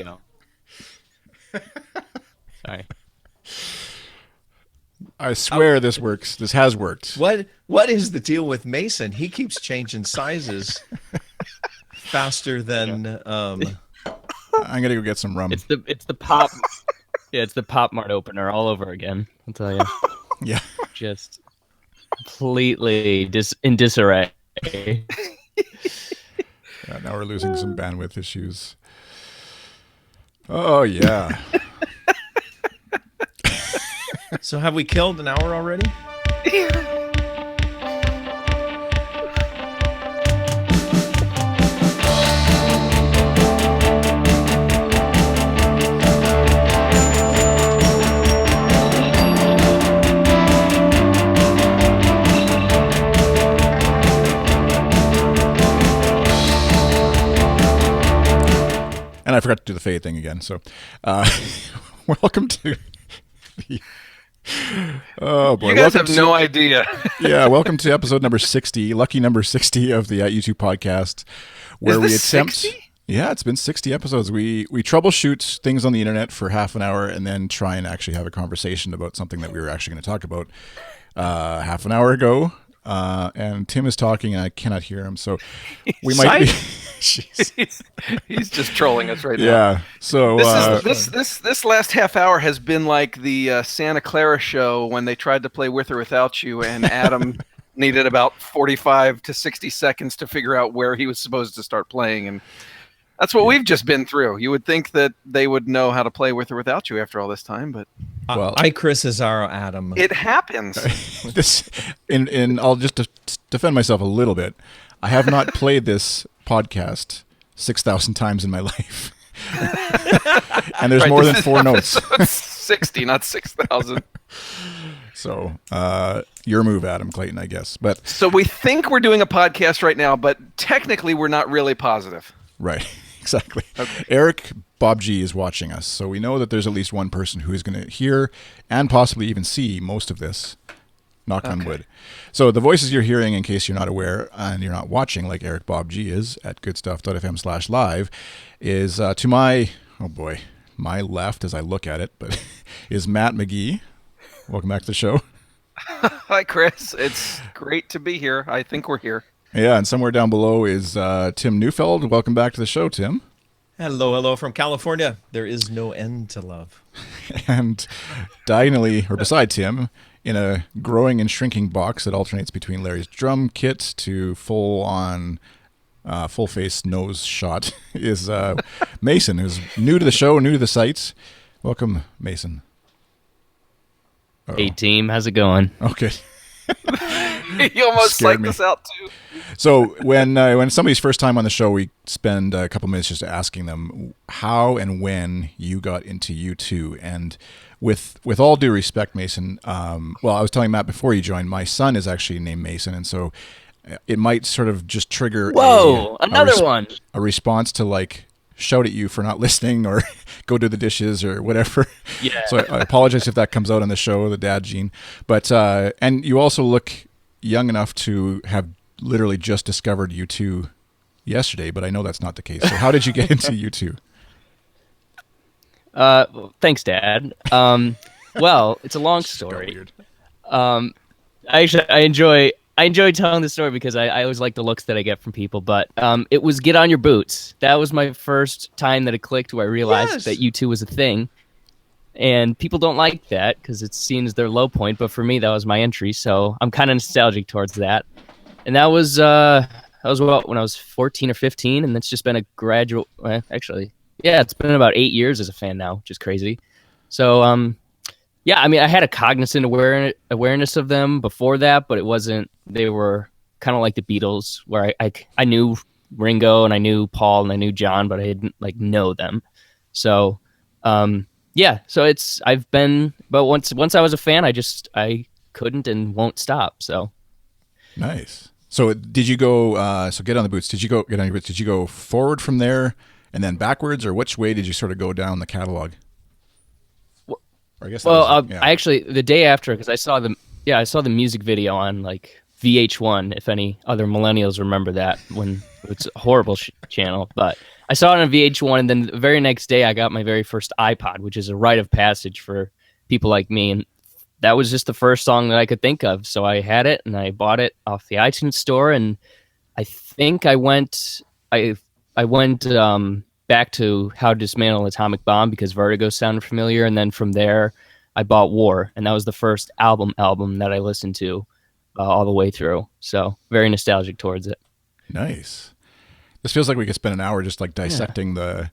go. Sorry. I swear this works. This has worked. What is the deal with Mason? He keeps changing sizes faster than I'm gonna go get some rum. It's the pop. Yeah, it's the Pop Mart opener all over again. I'll tell you. Yeah. Just completely in disarray. Now we're losing some bandwidth issues. Oh yeah. So have we killed an hour already? And I forgot to do the fade thing again. So, welcome to the. Oh boy! You guys welcome have no idea. Yeah, welcome to episode number 60, lucky number 60 of the YouTube podcast, where we attempt. 60? Yeah, it's been 60 episodes. We troubleshoot things on the internet for half an hour and then try and actually have a conversation about something that we were actually going to talk about half an hour ago. And Tim is talking, and I cannot hear him, so we might be. He's just trolling us right now. Yeah. So this last half hour has been like the Santa Clara show when they tried to play With or Without You, and Adam needed about 45 to 60 seconds to figure out where he was supposed to start playing, and that's what we've just been through. You would think that they would know how to play With or Without You after all this time, but I Chris Azaro Adam. it happens. I'll just defend myself a little bit. I have not played this podcast 6,000 times in my life. And there's more than 4 notes. 60, not 6,000. So, your move, Adam Clayton, I guess. But So we think we're doing a podcast right now, but technically we're not really positive. right, exactly. Okay. Eric Bob G is watching us, so we know that there's at least one person who is going to hear and possibly even see most of this. Knock on wood. So the voices you're hearing, in case you're not aware and you're not watching, like Eric Bob G is at Goodstuff.fm/live, is to my left as I look at it, but is Matt McGee. Welcome back to the show. Hi, Chris. It's great to be here. I think we're here. Yeah, and somewhere down below is Tim Neufeld. Welcome back to the show, Tim. Hello from California. There is no end to love. And diagonally, or beside Tim, in a growing and shrinking box that alternates between Larry's drum kit to full-on, full-face nose shot, is Mason, who's new to the show, new to the sites. Welcome, Mason. Uh-oh. Hey, team. How's it going? Okay. You almost Scared psyched me. us out, too. So when somebody's first time on the show, we spend a couple minutes just asking them how and when you got into U2. And with all due respect, Mason, I was telling Matt before you joined, my son is actually named Mason, and so it might sort of just trigger a response to like shout at you for not listening or go do the dishes or whatever. Yeah. So I apologize if that comes out on the show, the dad gene. But and you also look young enough to have literally just discovered U2 yesterday, but I know that's not the case. So how did you get into U2? Thanks, Dad. Well, it's a long story. I enjoy telling the story because I always like the looks that I get from people. But it was Get On Your Boots. That was my first time that it clicked, where I realized that U2 was a thing. And people don't like that because it's seen as their low point. But for me, that was my entry. So I'm kind of nostalgic towards that. And that was when I was 14 or 15. And that's just been a gradual. It's been about 8 years as a fan now, which is crazy. So, I mean, I had a cognizant awareness of them before that, but it wasn't. They were kind of like the Beatles, where I knew Ringo and I knew Paul and I knew John, but I didn't know them. So, so I've been, but once I was a fan, I couldn't and won't stop. So nice. So did you go? So Get On the Boots. Did you go Get On Your Boots? Did you go forward from there and then backwards, or which way did you sort of go down the catalog? Or I guess. I actually the day after, because I saw the music video on like VH1. If any other millennials remember that, when it's a horrible channel, but I saw it on VH1, and then the very next day I got my very first iPod, which is a rite of passage for people like me. And that was just the first song that I could think of. So I had it and I bought it off the iTunes store. And I think I went back to How to Dismantle an Atomic Bomb because Vertigo sounded familiar. And then from there, I bought War. And that was the first album that I listened to all the way through. So very nostalgic towards it. Nice. This feels like we could spend an hour just like dissecting the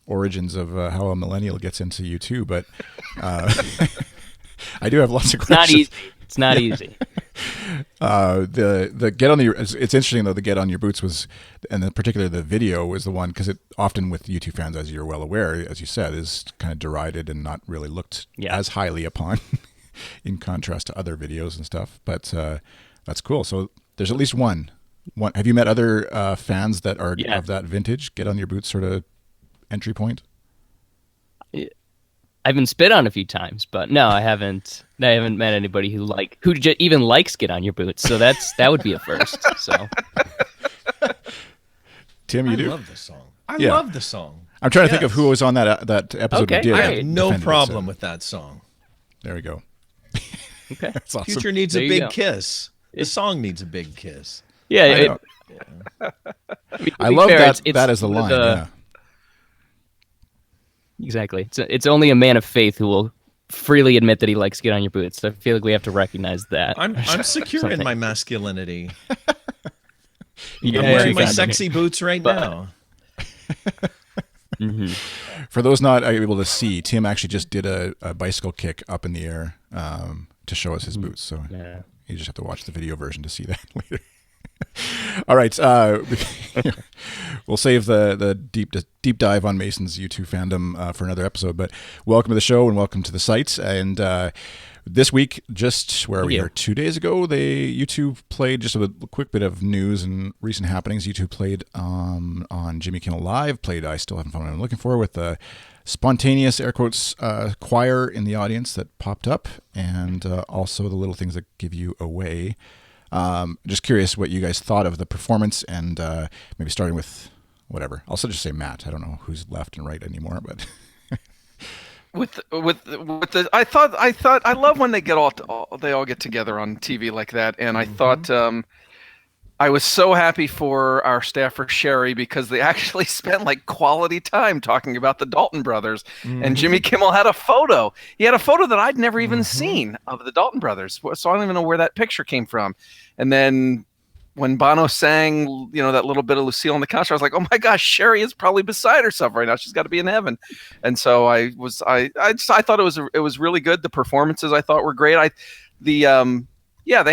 origins of how a millennial gets into U2, but I do have lots of questions. It's not easy. The get on it's interesting though. The Get on Your Boots was, and in particular the video was the one because it often with U2 fans, as you're well aware, as you said, is kind of derided and not really looked as highly upon in contrast to other videos and stuff. But that's cool. So there's at least one. Have you met other fans that are of that vintage Get on Your Boots sort of entry point? I've been spit on a few times, but no, I haven't met anybody who even likes Get on Your Boots. So that would be a first. So, Tim, you do? I love the song. I love the song. I'm trying to think of who was on that episode. Okay, we did. I have no problem with that song. There we go. Okay, that's awesome. Future needs a big kiss. The song needs a big kiss. Yeah, I love that. That is the line. Yeah. Exactly. It's only a man of faith who will freely admit that he likes Get on Your Boots. I feel like we have to recognize that. I'm secure in my masculinity. I'm wearing my sexy boots right now. Mm-hmm. For those not able to see, Tim actually just did a bicycle kick up in the air to show us his boots. So you just have to watch the video version to see that later. All right, we'll save the deep dive on Mason's U2 fandom for another episode. But welcome to the show and welcome to the site. And this week, just where we are 2 days ago, U2 played just a quick bit of news and recent happenings. U2 played on Jimmy Kimmel Live. Played I Still Haven't Found What I'm Looking For with the spontaneous air quotes choir in the audience that popped up, and also the little things that give you away. Just curious what you guys thought of the performance, and maybe starting with whatever. I'll just say Matt. I don't know who's left and right anymore, but I love when they all get together on TV like that, and I thought I was so happy for our staffer Sherry because they actually spent like quality time talking about the Dalton brothers. And Jimmy Kimmel had a photo. He had a photo that I'd never even seen of the Dalton brothers. So I don't even know where that picture came from. And then when Bono sang, that little bit of Lucille on the couch, I was like, oh my gosh, Sherry is probably beside herself right now. She's got to be in heaven. And so I thought it was really good. The performances I thought were great. They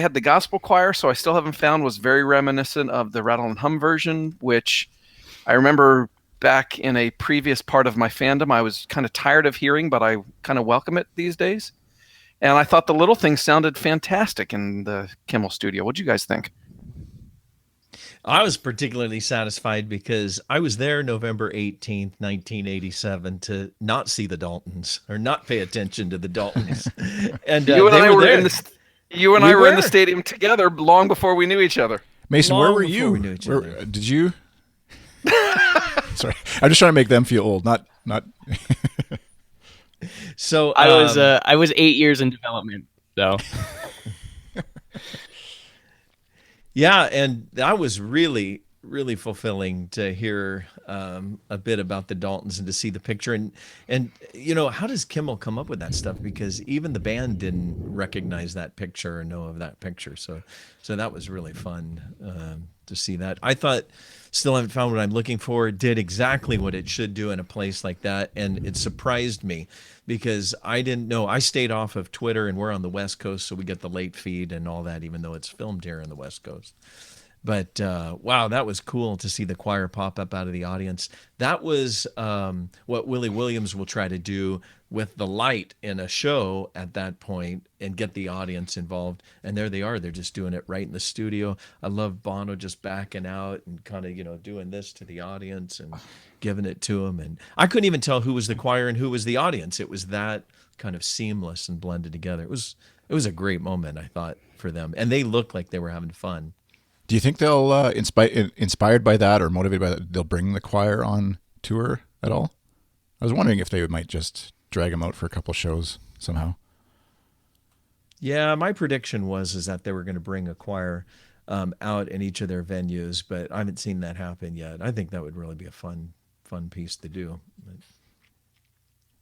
had the gospel choir, so I Still Haven't Found was very reminiscent of the Rattle and Hum version, which I remember back in a previous part of my fandom I was kind of tired of hearing, but I kind of welcome it these days. And I thought the little things sounded fantastic in the Kimmel studio. What do you guys think? I was particularly satisfied because I was there November 18th, 1987 to not see the Daltons or not pay attention to the Daltons. And you and I were in the You and I were in the stadium together long before we knew each other. Mason, where were you? Did you? Sorry, I'm just trying to make them feel old. Not. So I was 8 years in development. So. Yeah, and that was really, really fulfilling to hear a bit about the Daltons and to see the picture. And how does Kimmel come up with that stuff? Because even the band didn't recognize that picture or know of that picture. So that was really fun to see that. I thought Still Haven't Found What I'm Looking For did exactly what it should do in a place like that. And it surprised me because I didn't know. I stayed off of Twitter, and we're on the West Coast, so we get the late feed and all that, even though it's filmed here in the West Coast. But wow, that was cool to see the choir pop up out of the audience. That was what Willie Williams will try to do with the light in a show at that point and get the audience involved. And there they are. They're just doing it right in the studio. I love Bono just backing out and kind of, doing this to the audience and giving it to them. And I couldn't even tell who was the choir and who was the audience. It was that kind of seamless and blended together. It was a great moment, I thought, for them. And they looked like they were having fun. Do you think they'll inspired by that or motivated by that, they'll bring the choir on tour at all? I was wondering if they might just drag them out for a couple shows somehow. Yeah, my prediction is that they were going to bring a choir out in each of their venues, but I haven't seen that happen yet. I think that would really be a fun piece to do. But...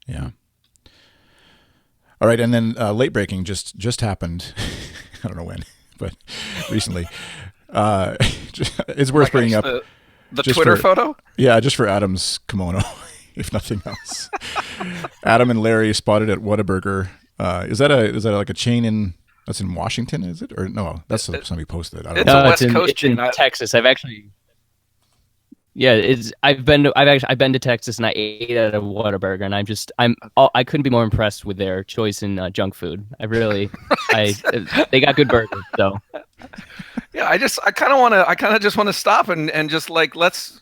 Yeah. All right, and then late breaking just happened. I don't know when, but recently. It's worth bringing up the Twitter photo. Yeah, just for Adam's kimono, if nothing else. Adam and Larry spotted at Whataburger. Is that like a chain that's in Washington? Is it or no? That's somebody posted. I don't it's know. a West Coast it's in chain. Texas. I've actually. Yeah, I've been to Texas and I ate at a Whataburger and I couldn't be more impressed with their choice in junk food. They got good burgers. So Yeah, I kind of just want to stop and just like let's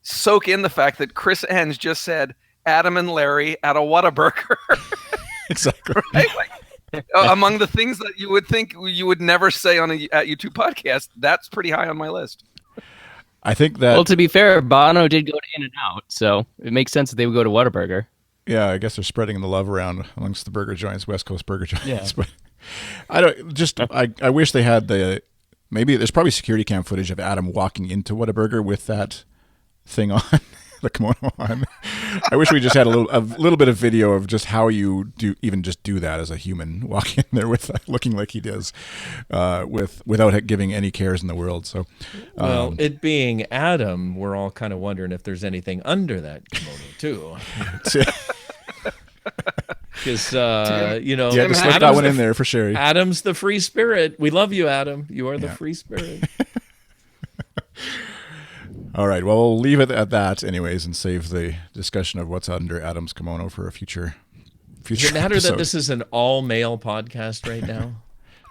soak in the fact that Chris Enns just said Adam and Larry at a Whataburger. Exactly. Right? Like, among the things that you would think you would never say on a at YouTube podcast, that's pretty high on my list. I think that. Well, to be fair, Bono did go to In-N-Out, so it makes sense that they would go to Whataburger. Yeah, I guess they're spreading the love around amongst the burger joints, West Coast burger joints. Yeah. But I wish they had maybe there's probably security cam footage of Adam walking into Whataburger with that thing on, the kimono on. I wish we just had a little bit of video of just how you do that as a human, walk in there with looking like he does, without giving any cares in the world. So, well, it being Adam, we're all kind of wondering if there's anything under that kimono too. Because yeah, just slip that one in there for sure. Adam's the free spirit. We love you, Adam. You are the free spirit. All right. Well, we'll leave it at that, anyways, and save the discussion of what's under Adam's kimono for a future. Does it matter episode. that this is an all-male podcast right now?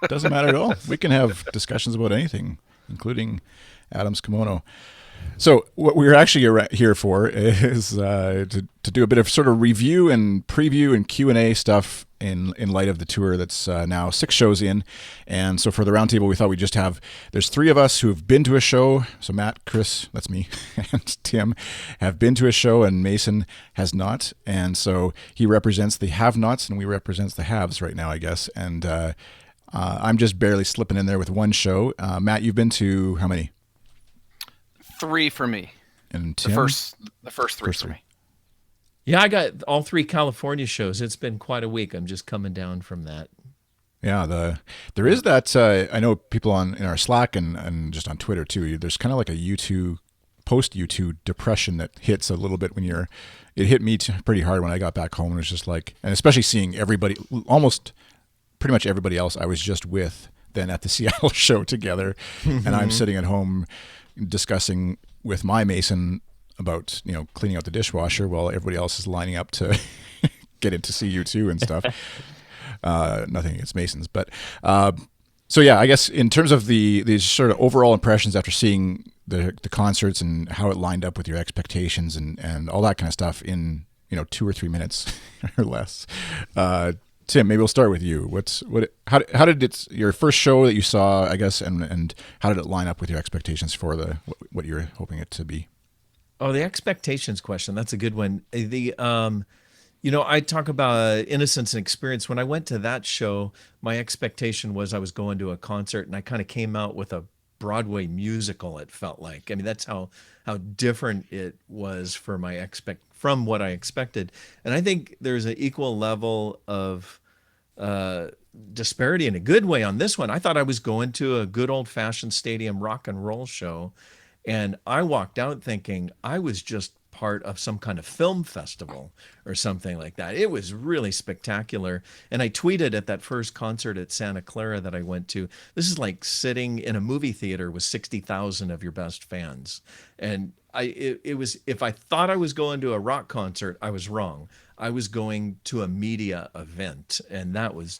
It doesn't matter at all. We can have discussions about anything, including Adam's kimono. So what we're actually here for is to do a bit of sort of review and preview and Q&A stuff in light of the tour that's now 6 shows in. And so for the roundtable, we thought we'd just there's 3 of us who have been to a show. So Matt, Chris, that's me, and Tim have been to a show, and Mason has not. And so he represents the have-nots and we represent the haves right now, I guess. And I'm just barely slipping in there with 1 show. Matt, you've been to how many? 3 for me. And Tim? The first 3 for me. Yeah, I got all 3 California shows. It's been quite a week. I'm just coming down from that. Yeah, there is that. I know people in our Slack and just on Twitter too. There's kind of like a post U2 depression that hits a little bit it hit me pretty hard when I got back home. It was just like, and especially seeing everybody, almost pretty much everybody else I was just with then at the Seattle show together, and I'm sitting at home discussing with my Mason about cleaning out the dishwasher while everybody else is lining up to get in to see U2 and stuff. Nothing against Masons, but so yeah, I guess in terms of these sort of overall impressions after seeing the concerts and how it lined up with your expectations and all that kind of stuff in 2 or 3 minutes or less. Tim, maybe we'll start with you. How did your first show that you saw, I guess, and how did it line up with your expectations for what you're hoping it to be? Oh, the expectations question. That's a good one. I talk about innocence and experience. When I went to that show, my expectation was I was going to a concert, and I kind of came out with a Broadway musical. It felt like. I mean, that's how different it was from what I expected. And I think there's an equal level of disparity in a good way on this one. I thought I was going to a good old-fashioned stadium rock and roll show, and I walked out thinking I was just part of some kind of film festival or something like that. It was really spectacular. And I tweeted at that first concert at Santa Clara that I went to, this is like sitting in a movie theater with 60,000 of your best fans. And it was, if I thought I was going to a rock concert, I was wrong. I was going to a media event, and that was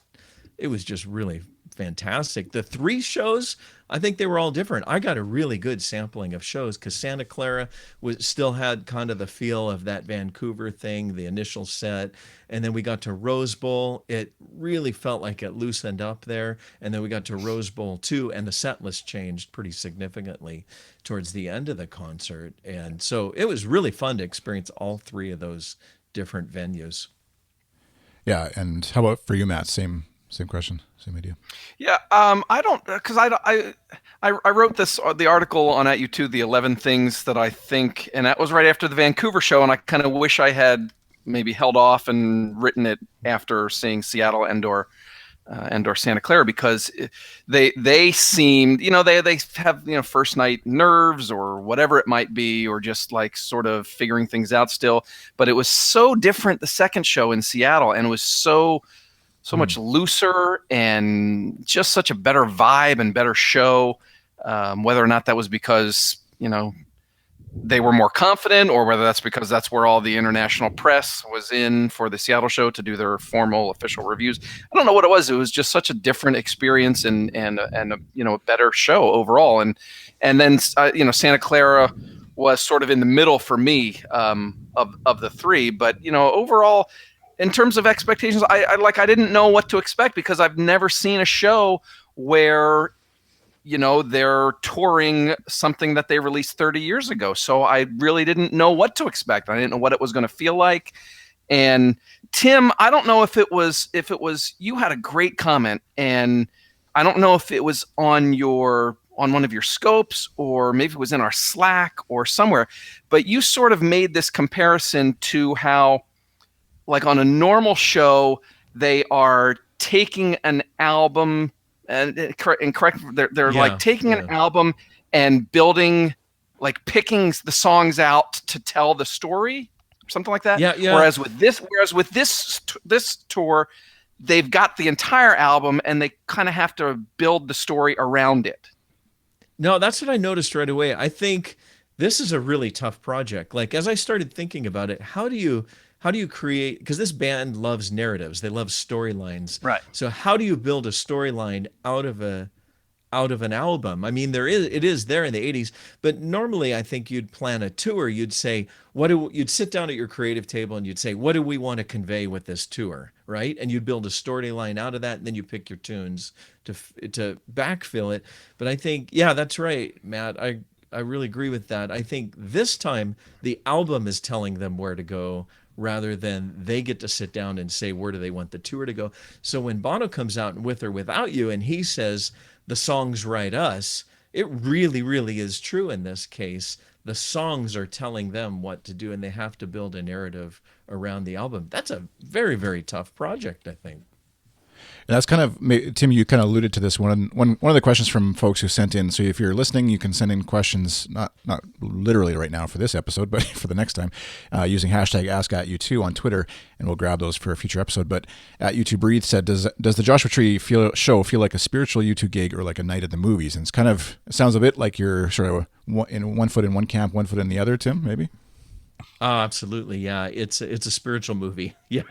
it was just really fantastic. The 3 shows, I think they were all different. I got a really good sampling of shows because Santa Clara still had kind of the feel of that Vancouver thing, the initial set. And then we got to Rose Bowl. It really felt like it loosened up there. And then we got to Rose Bowl 2, and the set list changed pretty significantly towards the end of the concert. And so it was really fun to experience all 3 of those different venues. Yeah, and how about for you, Matt? Same question, same idea. Yeah, I don't, because I wrote the article on At You Too, the 11 things that I think, and that was right after the Vancouver show, and I kind of wish I had maybe held off and written it after seeing Seattle and/or Santa Clara, because they seemed, they have first night nerves or whatever it might be, or just like sort of figuring things out still. But it was so different the second show in Seattle, and it was so much looser and just such a better vibe and better show. Whether or not that was because they were more confident, or whether that's because that's where all the international press was in for the Seattle show to do their formal official reviews. I don't know what it was. It was just such a different experience and a better show overall. And then Santa Clara was sort of in the middle for me of the 3. But overall, in terms of expectations, I didn't know what to expect, because I've never seen a show where they're touring something that they released 30 years ago. So I really didn't know what to expect. I didn't know what it was going to feel like. And Tim, I don't know if it was you had a great comment, and I don't know if it was on one of your scopes, or maybe it was in our Slack or somewhere, but you sort of made this comparison to how, like, on a normal show, they are taking an album and correct. They're like taking an album and building, like picking the songs out to tell the story, something like that. Yeah. Whereas with this tour, they've got the entire album and they kind of have to build the story around it. No, that's what I noticed right away. I think this is a really tough project. Like, as I started thinking about it, how do you create, because this band loves narratives, they love storylines, right? So how do you build a storyline out of an album? I mean, it is there in the 80s, but normally I think you'd plan a tour. You'd say, you'd sit down at your creative table and you'd say, what do we want to convey with this tour, right? And you'd build a storyline out of that, and then you pick your tunes to backfill it. But I think, yeah, that's right, Matt. I really agree with that. I think this time the album is telling them where to go, rather than they get to sit down and say, where do they want the tour to go? So when Bono comes out in With or Without You and he says, the songs write us, it really, really is true in this case. The songs are telling them what to do, and they have to build a narrative around the album. That's a very, very tough project, I think. And that's kind of, Tim, you kind of alluded to this. One of the questions from folks who sent in. So if you're listening, you can send in questions, not literally right now for this episode, but for the next time, using hashtag #AskAtYou2 on Twitter, and we'll grab those for a future episode. But at U2 Breathe said, does the Joshua Tree show feel like a spiritual U2 gig or like a night at the movies? And it sounds a bit like you're sort of one foot in one camp, one foot in the other, Tim, maybe? Oh, absolutely. Yeah. It's a spiritual movie. Yeah.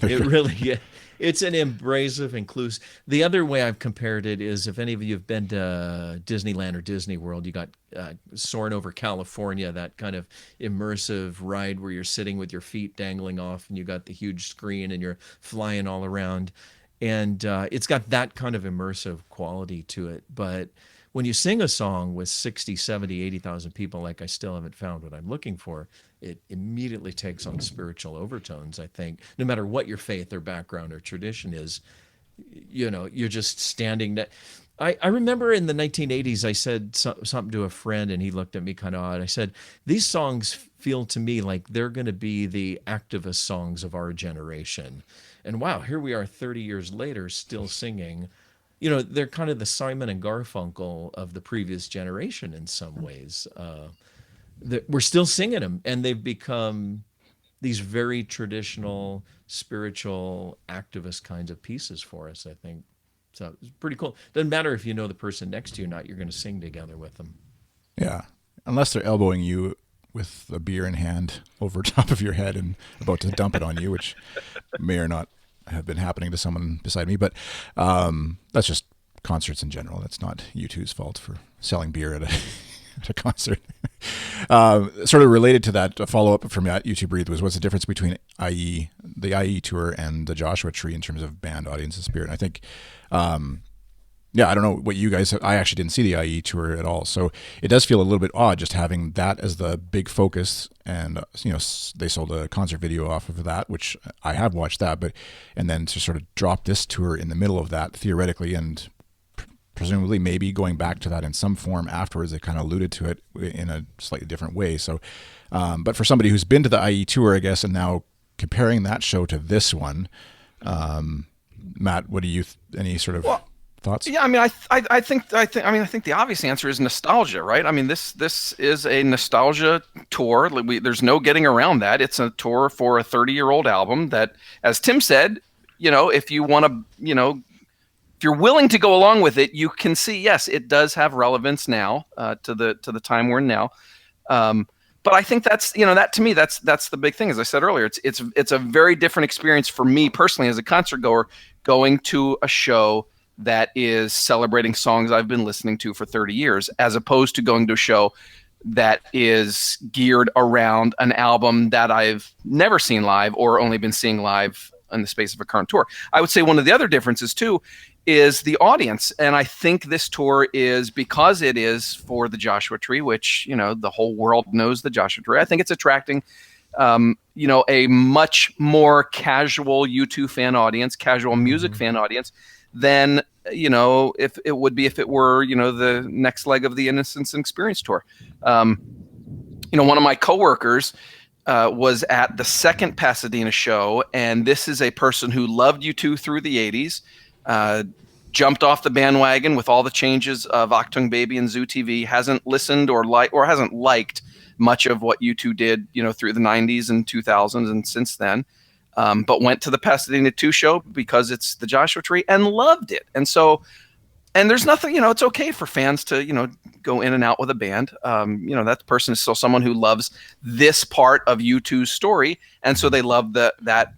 It really, yeah. It's an embracive, inclusive. The other way I've compared it is, if any of you have been to Disneyland or Disney World, you got soaring over California, that kind of immersive ride where you're sitting with your feet dangling off and you got the huge screen and you're flying all around. And it's got that kind of immersive quality to it. But when you sing a song with 60, 70, 80,000 people, like I still haven't found what I'm looking for, it immediately takes on spiritual overtones, I think. No matter what your faith or background or tradition is, you're just standing there. I remember in the 1980s, I said something to a friend, and he looked at me kind of odd. I said, these songs feel to me like they're going to be the activist songs of our generation. And wow, here we are 30 years later, still singing. They're kind of the Simon and Garfunkel of the previous generation in some ways. We're still singing them, and they've become these very traditional, spiritual, activist kinds of pieces for us, I think. So it's pretty cool. Doesn't matter if you know the person next to you or not, you're going to sing together with them. Yeah, unless they're elbowing you with a beer in hand over top of your head and about to dump it on you, which may or not have been happening to someone beside me. But that's just concerts in general. That's not U2's fault for selling beer at a concert. Sort of related to that, a follow-up from U2 Breathe was, what's the difference between the IE tour and the Joshua Tree in terms of band, audience, and spirit? And I think, I don't know what you guys, I actually didn't see the IE tour at all. So it does feel a little bit odd just having that as the big focus. And, they sold a concert video off of that, which I have watched that, and then to sort of drop this tour in the middle of that theoretically, and presumably maybe going back to that in some form afterwards. They kind of alluded to it in a slightly different way. So, but for somebody who's been to the IE tour, I guess, and now comparing that show to this one, Matt, what do you, any sort of thoughts? Yeah, I mean, I think the obvious answer is nostalgia, right? I mean, this is a nostalgia tour. There's no getting around that. It's a tour for a 30-year-old album that, as Tim said, if you want to, if you're willing to go along with it, you can see, yes, it does have relevance now to the time we're in now. But I think that's, that to me, that's the big thing. As I said earlier, it's a very different experience for me personally as a concert goer, going to a show that is celebrating songs I've been listening to for 30 years, as opposed to going to a show that is geared around an album that I've never seen live or only been seeing live in the space of a current tour. I would say one of the other differences too is the audience. And I think this tour is, because it is for the Joshua Tree, which, the whole world knows the Joshua Tree. I think it's attracting, a much more casual U2 fan audience, casual music fan audience than, if it would be if it were, the next leg of the Innocence and Experience tour. One of my coworkers was at the second Pasadena show, and this is a person who loved U2 through the 80s, jumped off the bandwagon with all the changes of Achtung Baby and Zoo TV, hasn't listened or hasn't liked much of what U2 did, through the 90s and 2000s and since then, but went to the Pasadena 2 show because it's the Joshua Tree and loved it. And so, and there's nothing, it's okay for fans to, go in and out with a band. That person is still someone who loves this part of U2's story. And so they love that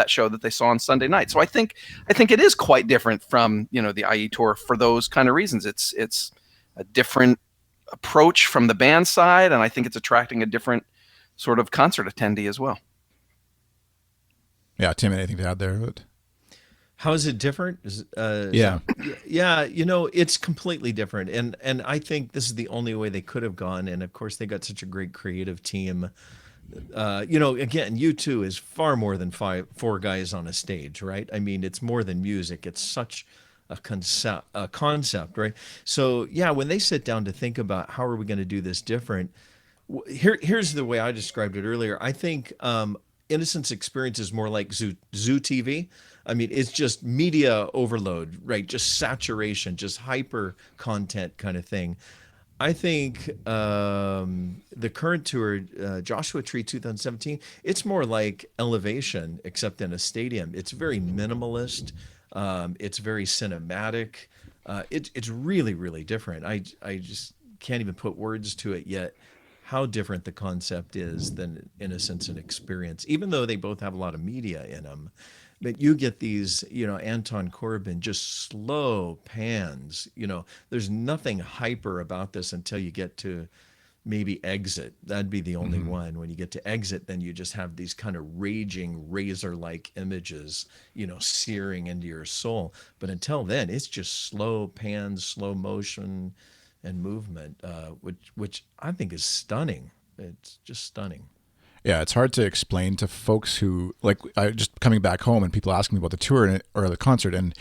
show that they saw on Sunday night. So I think it is quite different from, the IE tour for those kind of reasons. It's a different approach from the band side, and I think it's attracting a different sort of concert attendee as well. Yeah, Tim, anything to add there? How is it different? Yeah, it's completely different, and I think this is the only way they could have gone. And of course, they got such a great creative team. Again, U2 is far more than four guys on a stage, right? I mean, it's more than music. It's such a concept, right? So yeah, when they sit down to think about how are we going to do this different, here's the way I described it earlier. I think Innocence Experience is more like Zoo TV. I mean, it's just media overload, right? Just saturation, just hyper content kind of thing. I think the current tour, Joshua Tree 2017, it's more like Elevation, except in a stadium. It's very minimalist. It's very cinematic. It's really, really different. I just can't even put words to it yet, how different the concept is than Innocence and Experience, even though they both have a lot of media in them. But you get these, Anton Corbijn, just slow pans. There's nothing hyper about this until you get to maybe Exit. That'd be the only one. When you get to Exit, then you just have these kind of raging razor-like images, searing into your soul. But until then, it's just slow pans, slow motion, and movement, which I think is stunning. It's just stunning. Yeah, it's hard to explain to folks who, like, I just coming back home and people asking me about the tour or the concert, and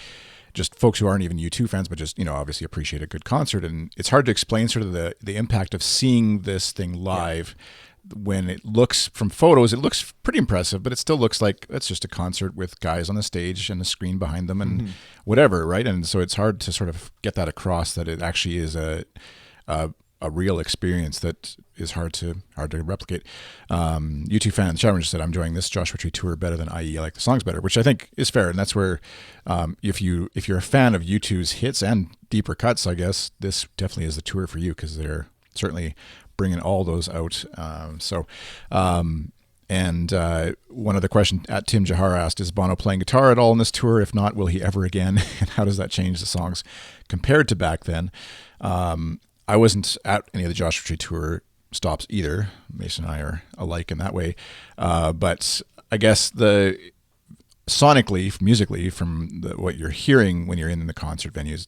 just folks who aren't even U2 fans, but just, obviously appreciate a good concert. And it's hard to explain sort of the impact of seeing this thing live. When it looks, from photos, it looks pretty impressive, but it still looks like it's just a concert with guys on the stage and a screen behind them and whatever, right? And so it's hard to sort of get that across, that it actually is a real experience that is hard to replicate. U2 fan in the chat room just said, I'm enjoying this Joshua Tree tour better than IE. I like the songs better, which I think is fair. And that's where, if you're a fan of U2's hits and deeper cuts, I guess this definitely is the tour for you, because they're certainly bringing all those out. And one other question at Tim Jahar asked, is Bono playing guitar at all on this tour? If not, will he ever again? And how does that change the songs compared to back then? I wasn't at any of the Joshua Tree tour stops either. Mason and I are alike in that way. But I guess sonically, musically, from what you're hearing when you're in the concert venues,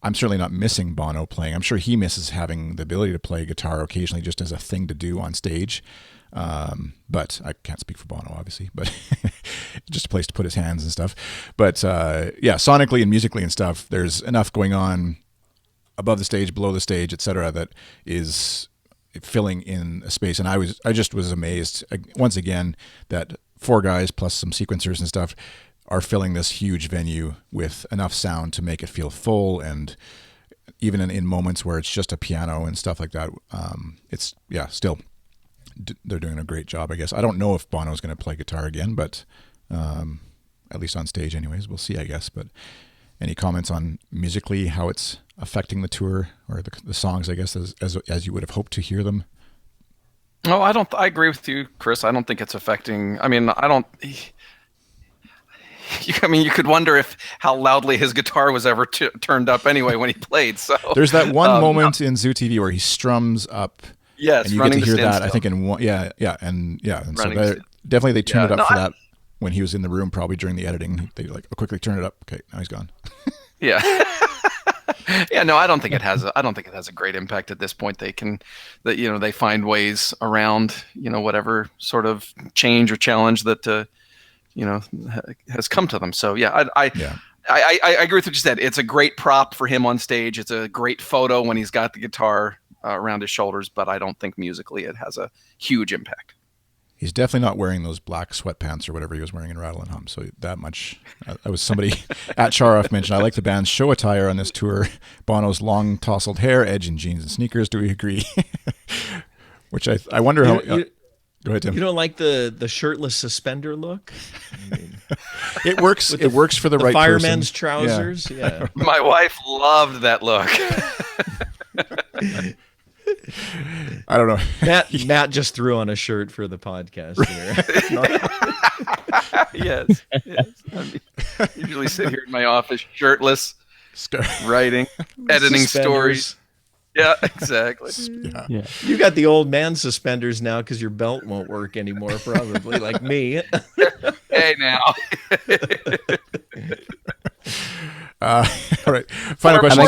I'm certainly not missing Bono playing. I'm sure he misses having the ability to play guitar occasionally just as a thing to do on stage. But I can't speak for Bono, obviously, but just a place to put his hands and stuff. But yeah, sonically and musically and stuff, there's enough going on above the stage, below the stage, etc., that is filling in a space. And I just was amazed once again that 4 guys plus some sequencers and stuff are filling this huge venue with enough sound to make it feel full. And even in moments where it's just a piano and stuff like that, it's still they're doing a great job, I guess. I don't know if Bono's going to play guitar again, but at least on stage anyways, we'll see, I guess. But any comments on musically how it's affecting the tour or the songs, I guess, as you would have hoped to hear them? No, I agree with you, Chris. I don't think it's affecting. I mean, you could wonder how loudly his guitar was ever turned up anyway when he played. So there's that one moment in Zoo TV where he strums up. Yes, and you get to hear that. I think in one, and so definitely they turned it up for that when he was in the room, probably during the editing. They quickly turn it up. Okay, now he's gone. Yeah. Yeah, no, I don't think it has a great impact at this point. They find ways around, whatever sort of change or challenge that has come to them. So yeah, I agree with what you said. It's a great prop for him on stage. It's a great photo when he's got the guitar around his shoulders, but I don't think musically it has a huge impact. He's definitely not wearing those black sweatpants or whatever he was wearing in Rattle and Hum. So that much. I was somebody at Charoff mentioned, I like the band's show attire on this tour. Bono's long tousled hair, Edge in jeans and sneakers. Do we agree? Which I wonder how. Go ahead, Tim. You don't like the shirtless suspender look? I mean, it works. It works for the right fireman's person. Trousers. Yeah. My wife loved that look. I don't know. Matt just threw on a shirt for the podcast here. Yes. I usually sit here in my office shirtless, writing, editing stories. Yeah, exactly. Yeah. You got the old man suspenders now because your belt won't work anymore, probably, like me. Hey, now. All right. Final question.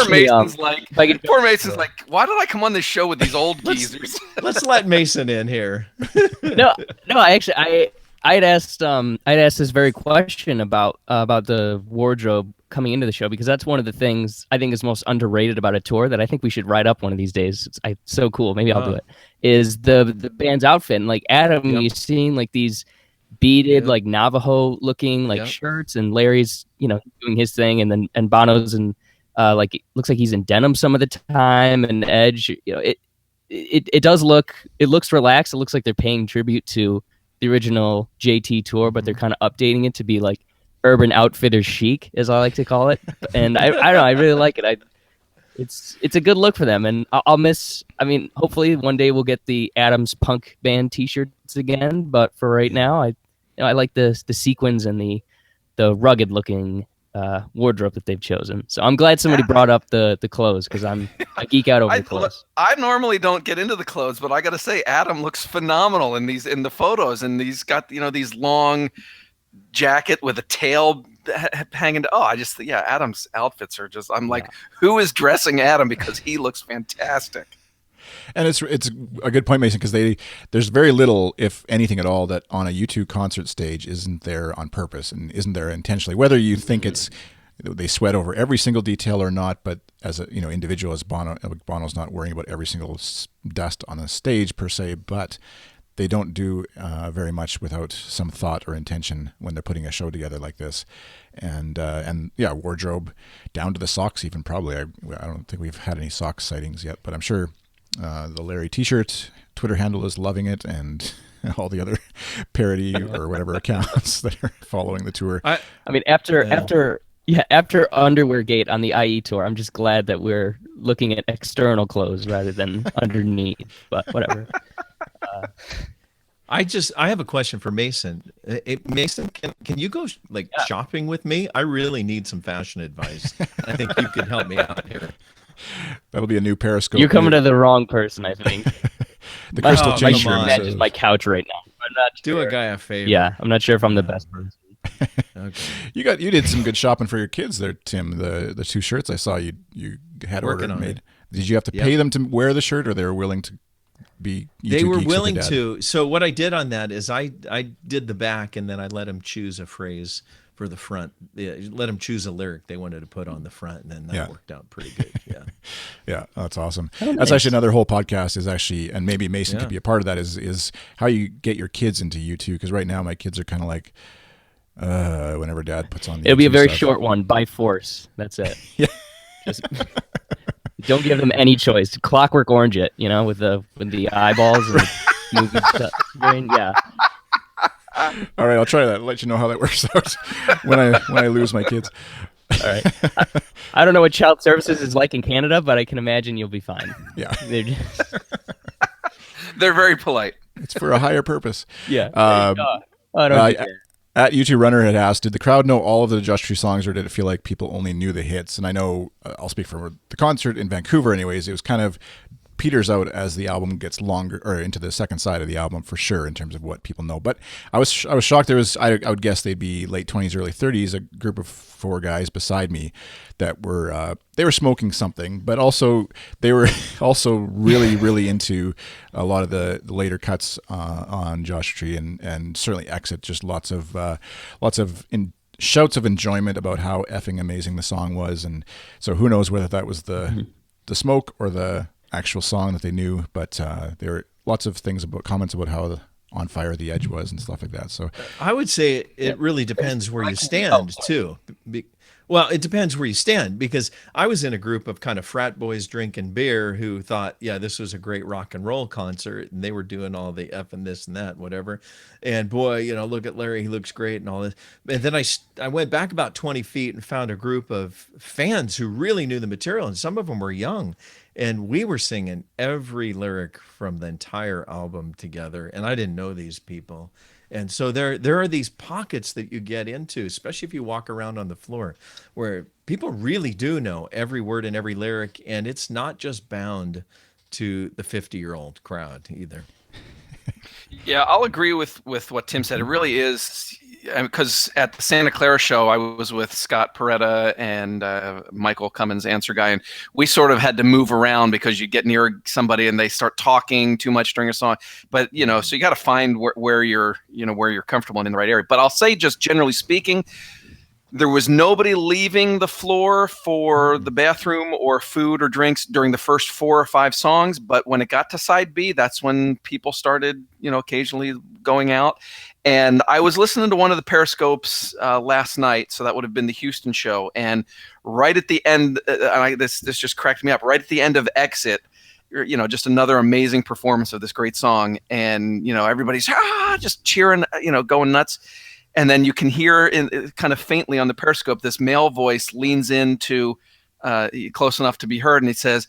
Poor Mason's like, why did I come on this show with these old geezers? Let's let Mason in here. No. I'd asked this very question about the wardrobe coming into the show, because that's one of the things I think is most underrated about a tour that I think we should write up one of these days. It's so cool. Maybe I'll do it. Is the band's outfit. And like Adam, you've seen like these beaded like Navajo looking shirts, and Larry's doing his thing, and then Bono's and like it looks like he's in denim some of the time, and Edge, it looks relaxed. It looks like they're paying tribute to the original JT tour, but they're kind of updating it to be like Urban Outfitters chic, as I like to call it. And I don't know, I really like it. It's a good look for them, and I'll miss. I mean, hopefully one day we'll get the Adams Punk Band T-shirts again. But for right now, I like the sequins and the rugged looking wardrobe that they've chosen. So I'm glad somebody brought up the clothes, because I geek out over the clothes. I normally don't get into the clothes, but I got to say, Adam looks phenomenal in the photos, and he's got these long jacket with a tail hanging. Adam's outfits are just. I'm like, who is dressing Adam, because he looks fantastic. And it's a good point, Mason, because there's very little, if anything at all, that on a U2 concert stage isn't there on purpose and isn't there intentionally. Whether you think they sweat over every single detail or not, but as a individual, as Bono's not worrying about every single dust on the stage per se, but they don't do very much without some thought or intention when they're putting a show together like this. And wardrobe down to the socks even, probably. I don't think we've had any sock sightings yet, but I'm sure the Larry T-shirt Twitter handle is loving it, and all the other parody or whatever accounts that are following the tour. I mean, after Underwear Gate on the IE tour, I'm just glad that we're looking at external clothes rather than underneath. But whatever. I have a question for Mason. Mason, can you go shopping with me? I really need some fashion advice. I think you could help me out here. That'll be a new Periscope. You're coming to the wrong person, I think. The crystal change come on. Manages my couch right now. I'm not Do sure. a guy a favor. Yeah, I'm not sure if I'm the best person. Okay. You did some good shopping for your kids there, Tim. The 2 shirts I saw you had Working ordered on made. it. Did you have to pay them to wear the shirt, or they were willing to be? They were geeks with willing their dad? to. So what I did on that is I did the back, and then I let them choose a phrase for the front. Yeah, let them choose a lyric they wanted to put on the front, and then that worked out pretty good. Yeah. Yeah, that's awesome. Oh, That's nice. actually another whole podcast is actually, and maybe Mason could be a part of that, is how you get your kids into U2. Because right now my kids are kind of like, whenever Dad puts on the It'll be a U2 very stuff. short one by force. That's it. Yeah. Just don't give them any choice. Clockwork Orange it, with the eyeballs and the movie stuff. Yeah. All right, I'll try that. I'll let you know how that works out when I lose my kids. All right. I don't know what child services is like in Canada, but I can imagine you'll be fine. Yeah, They're very polite. it's for a higher purpose. Yeah. I don't care. At U2 Runner had asked, did the crowd know all of the Just True songs, or did it feel like people only knew the hits? And I know, I'll speak for the concert in Vancouver anyways, it was kind of peters out as the album gets longer, or into the second side of the album for sure, in terms of what people know. But I was shocked. There was, I would guess they'd be late 20s, early 30s, a group of 4 guys beside me that were, they were smoking something, but also they were also really, really into a lot of the later cuts on Joshua Tree and certainly Exit. Just lots of shouts of enjoyment about how effing amazing the song was. And so who knows whether that was the smoke or the actual song that they knew, but there were lots of comments about how on fire the edge was and stuff like that. So I would say it really depends where you stand too. Well, it depends where you stand, because I was in a group of kind of frat boys drinking beer who thought, yeah, this was a great rock and roll concert, and they were doing all the F and this and that, whatever. And boy, look at Larry, he looks great and all this. And then I went back about 20 feet and found a group of fans who really knew the material, and some of them were young. And we were singing every lyric from the entire album together, and I didn't know these people. And so there are these pockets that you get into, especially if you walk around on the floor, where people really do know every word and every lyric, and it's not just bound to the 50-year-old crowd either. Yeah, I'll agree with what Tim said. It really is, because at the Santa Clara show, I was with Scott Peretta and Michael Cummins, answer guy, and we sort of had to move around because you get near somebody and they start talking too much during a song. But so you got to find where you're comfortable and in the right area. But I'll say, just generally speaking, there was nobody leaving the floor for the bathroom or food or drinks during the first 4 or 5 songs. But when it got to side B, that's when people started, occasionally going out. And I was listening to one of the Periscopes last night, so that would have been the Houston show. And right at the end, this just cracked me up. Right at the end of Exit, just another amazing performance of this great song. And, everybody's just cheering, going nuts. And then you can hear kind of faintly on the Periscope, this male voice leans into close enough to be heard, and he says,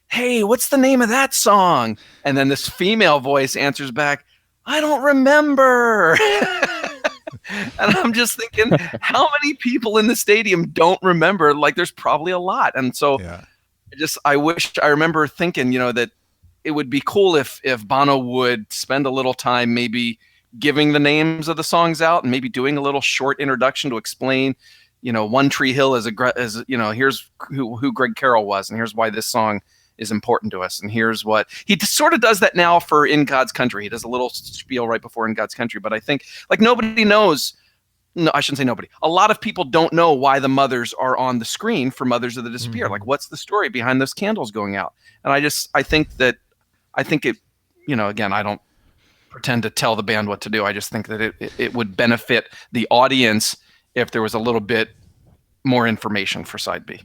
"Hey, what's the name of that song?" And then this female voice answers back, "I don't remember." And I'm just thinking, how many people in the stadium don't remember? Like, there's probably a lot. And so I remember thinking, that it would be cool if Bono would spend a little time maybe giving the names of the songs out and maybe doing a little short introduction to explain, One Tree Hill as here's who Greg Carroll was, and here's why this song is important to us, and here's what he sort of does that now for In God's Country. He does a little spiel right before In God's Country, but I think nobody knows. No, I shouldn't say nobody. A lot of people don't know why the mothers are on the screen for Mothers of the Disappear. Like, what's the story behind those candles going out? And I think it, again, I don't pretend to tell the band what to do. I just think that it would benefit the audience if there was a little bit more information for side B.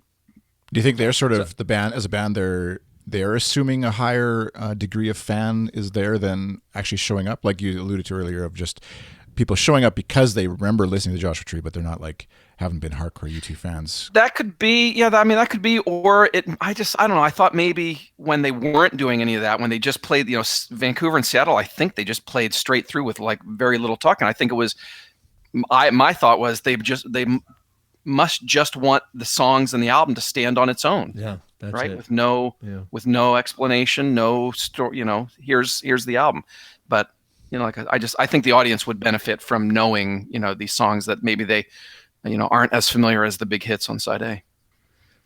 Do you think they're sort of the band as a band? They're assuming a higher degree of fan is there than actually showing up, like you alluded to earlier, of just people showing up because they remember listening to Joshua Tree, but they're not like haven't been hardcore U2 fans. That could be, yeah. I mean, that could be, or it. I don't know. I thought maybe when they weren't doing any of that, when they just played, Vancouver and Seattle, I think they just played straight through with like very little talking. I think it was, my thought was they must just want the songs and the album to stand on its own. Yeah, that's right. It. With no explanation, no story. Here's the album, but I think the audience would benefit from knowing these songs that maybe they aren't as familiar as the big hits on side A.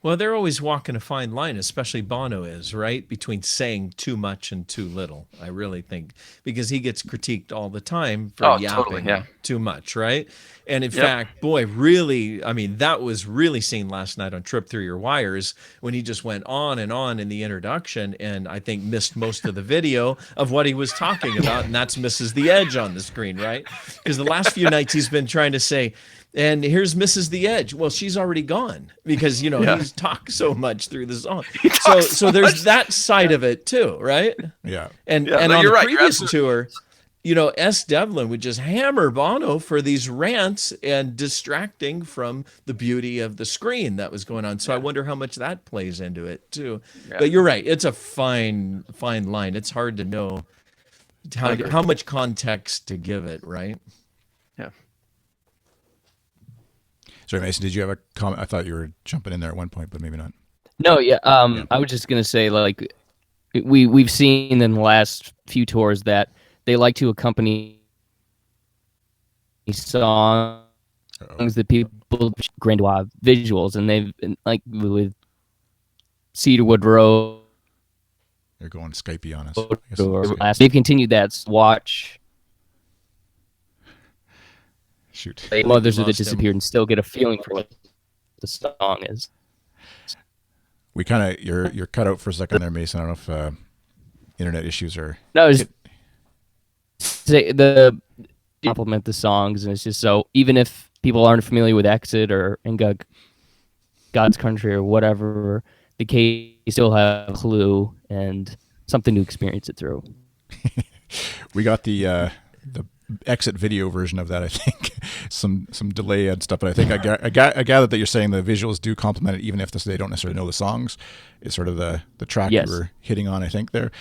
Well, they're always walking a fine line, especially Bono is, right? Between saying too much and too little, I really think. Because he gets critiqued all the time for yapping too much, right? And in fact, boy, really, I mean, that was really seen last night on Trip Through Your Wires when he just went on and on in the introduction and I think missed most of the video of what he was talking about, and that's Mrs. The Edge on the screen, right? Because the last few nights he's been trying to say, and here's Mrs. The Edge. Well, she's already gone because, he's talked so much through the song. So there's that side of it too, right? Yeah. And on the previous tour, S. Devlin would just hammer Bono for these rants and distracting from the beauty of the screen that was going on. So I wonder how much that plays into it too. Yeah. But you're right. It's a fine line. It's hard to know how much context to give it, right? Yeah. Sorry, Mason, did you have a comment? I thought you were jumping in there at one point, but maybe not. No, yeah. I was just gonna say, like, we've seen in the last few tours that they like to accompany songs that people grandiose visuals, and they've like with Cedarwood Road. They're going Skypey on us. They've continued that. Watch. Shoot. Mothers that disappeared and still get a feeling for what the song is. We kind of you're cut out for a second there, Mason. I don't know if internet issues are. No, the compliment the songs, and it's just so even if people aren't familiar with Exit or God's Country or whatever the case, you still have a clue and something to experience it through. We got the Exit video version of that, I think. some delay and stuff, but I think I gather that you're saying the visuals do complement it, even if they don't necessarily know the songs. It's sort of the track you were hitting on, I think, there.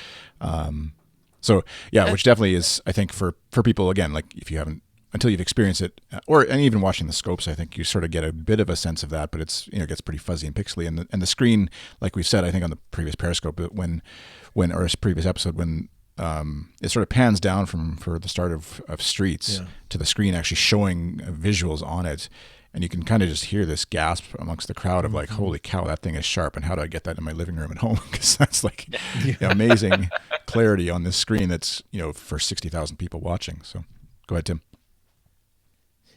So yeah, which definitely is, I think, for people, again, like if you haven't, until you've experienced it, and even watching the scopes, I think you sort of get a bit of a sense of that, but it's, it gets pretty fuzzy and pixely, and the screen, like we've said, I think on the previous Periscope, or previous episode, when it sort of pans down for the start of Streets to the screen actually showing visuals on it, and you can kind of just hear this gasp amongst the crowd of like, holy cow, that thing is sharp, and how do I get that in my living room at home? Because that's like amazing clarity on this screen that's for 60,000 people watching. So go ahead, Tim.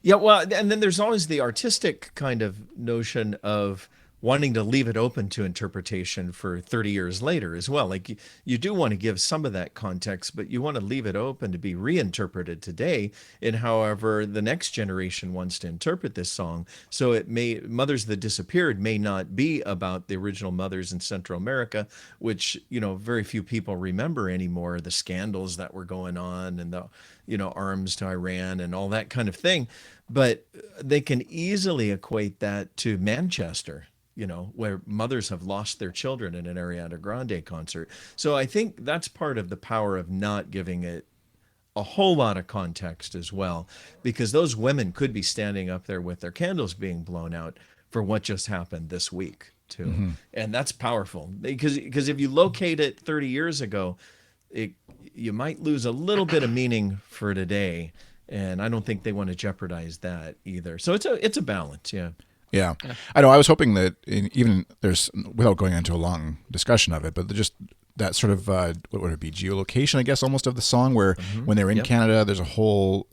Yeah, well, and then there's always the artistic kind of notion of wanting to leave it open to interpretation for 30 years later as well. Like you do want to give some of that context, but you want to leave it open to be reinterpreted today in however the next generation wants to interpret this song. So Mothers That Disappeared may not be about the original mothers in Central America, which, very few people remember anymore, the scandals that were going on and the, arms to Iran and all that kind of thing. But they can easily equate that to Manchester, where mothers have lost their children in an Ariana Grande concert. So I think that's part of the power of not giving it a whole lot of context as well, because those women could be standing up there with their candles being blown out for what just happened this week too. Mm-hmm. And that's powerful because if you locate it 30 years ago, you might lose a little bit of meaning for today. And I don't think they want to jeopardize that either. So it's a balance. Yeah. Yeah, I know. I was hoping that even there's, without going into a long discussion of it, but just that sort of what would it be, geolocation, I guess, almost of the song, where when they're in Canada, there's a whole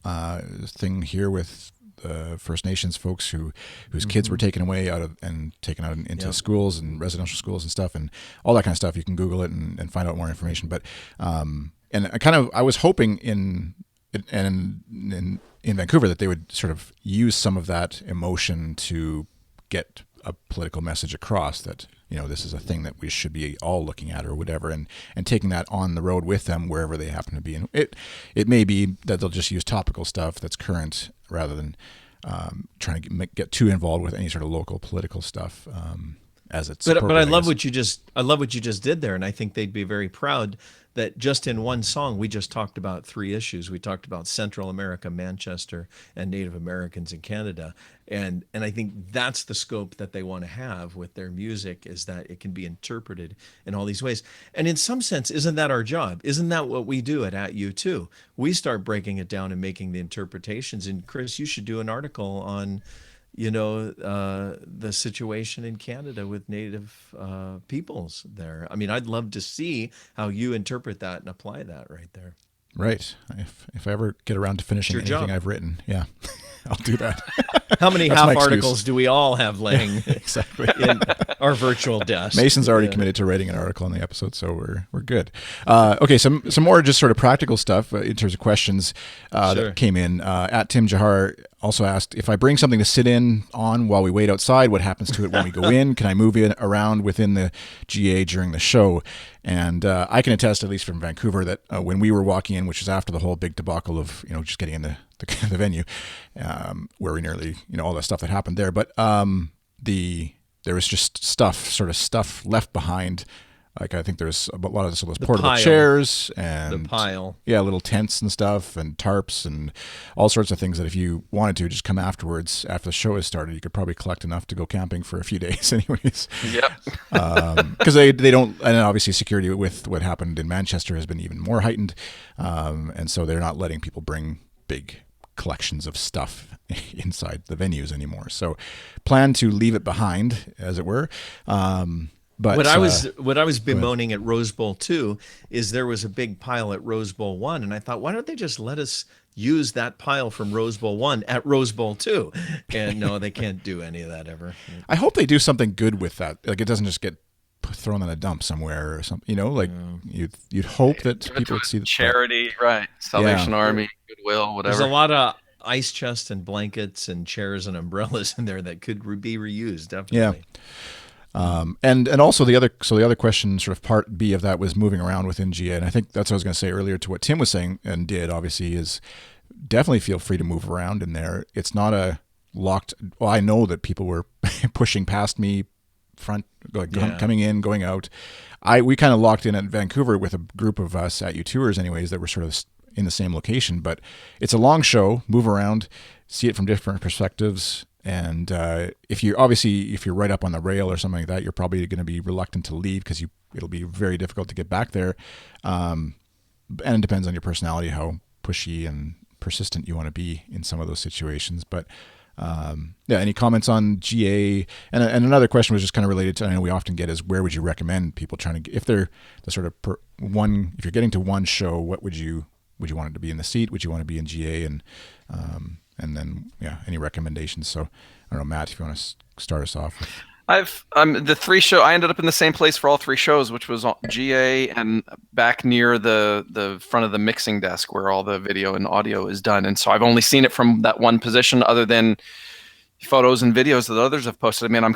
thing here with First Nations folks whose kids were taken away taken out into schools and residential schools and stuff, and all that kind of stuff. You can Google it and find out more information. But and I was hoping in Vancouver that they would sort of use some of that emotion to get a political message across, that this is a thing that we should be all looking at or whatever, and taking that on the road with them wherever they happen to be. And it may be that they'll just use topical stuff that's current rather than trying to get too involved with any sort of local political stuff. As it's but I love what you just did there, and I think they'd be very proud that just in one song we just talked about 3 issues. We talked about Central America, Manchester, and Native Americans in Canada, and I think that's the scope that they want to have with their music, is that it can be interpreted in all these ways. And in some sense, isn't that our job? Isn't that what we do at You Too? We start breaking it down and making the interpretations. And Chris, you should do an article on the situation in Canada with Native peoples there. I mean, I'd love to see how you interpret that and apply that right there. Right. If I ever get around to finishing anything I've written, yeah, I'll do that. How many half articles do we all have laying exactly in our virtual desk? Mason's already committed to writing an article on the episode, so we're good. Okay, some more just sort of practical stuff in terms of questions that came in. At Tim Jahar also asked, if I bring something to sit on while we wait outside, what happens to it when we go in? Can I move it around within the GA during the show? And I can attest, at least from Vancouver, that when we were walking in, which was after the whole big debacle of just getting in the venue, where we nearly all the stuff that happened there, but there was just stuff left behind. Like, I think there's a lot of those portable chairs and the pile. Yeah, little tents and stuff and tarps and all sorts of things that if you wanted to just come afterwards, after the show has started, you could probably collect enough to go camping for a few days anyways. Yep. Because they don't, and obviously security with what happened in Manchester has been even more heightened. And so they're not letting people bring big collections of stuff inside the venues anymore. So plan to leave it behind, as it were. But what I was bemoaning at Rose Bowl 2 is there was a big pile at Rose Bowl 1, and I thought, why don't they just let us use that pile from Rose Bowl 1 at Rose Bowl 2? And no, they can't do any of that ever. I hope they do something good with that. Like, it doesn't just get thrown in a dump somewhere or something. You'd hope that people would see the charity, right? Salvation Army, Goodwill, whatever. There's a lot of ice chests and blankets and chairs and umbrellas in there that could be reused. Definitely. Yeah. And also the other question, sort of part B of that, was moving around within GA, and I think that's what I was going to say earlier to what Tim was saying and did. Obviously, is definitely feel free to move around in there. It's not a locked. Well, I know that people were pushing past me, coming in, going out. We kind of locked in at Vancouver with a group of us at U-Tours, anyways, that were sort of in the same location. But it's a long show. Move around, see it from different perspectives. And if you're right up on the rail or something like that, you're probably going to be reluctant to leave because it'll be very difficult to get back there. And it depends on your personality, how pushy and persistent you want to be in some of those situations. But any comments on GA? And another question was just kind of related to, I know we often get, is where would you recommend people trying to, if they're the sort of if you're getting to one show, what would you want it to be in the seat? Would you want to be in GA? And then, any recommendations? So, I don't know, Matt, if you want to start us off. The 3 show. I ended up in the same place for all 3 shows, which was GA and back near the front of the mixing desk where all the video and audio is done. And so I've only seen it from that one position, other than photos and videos that others have posted. I mean,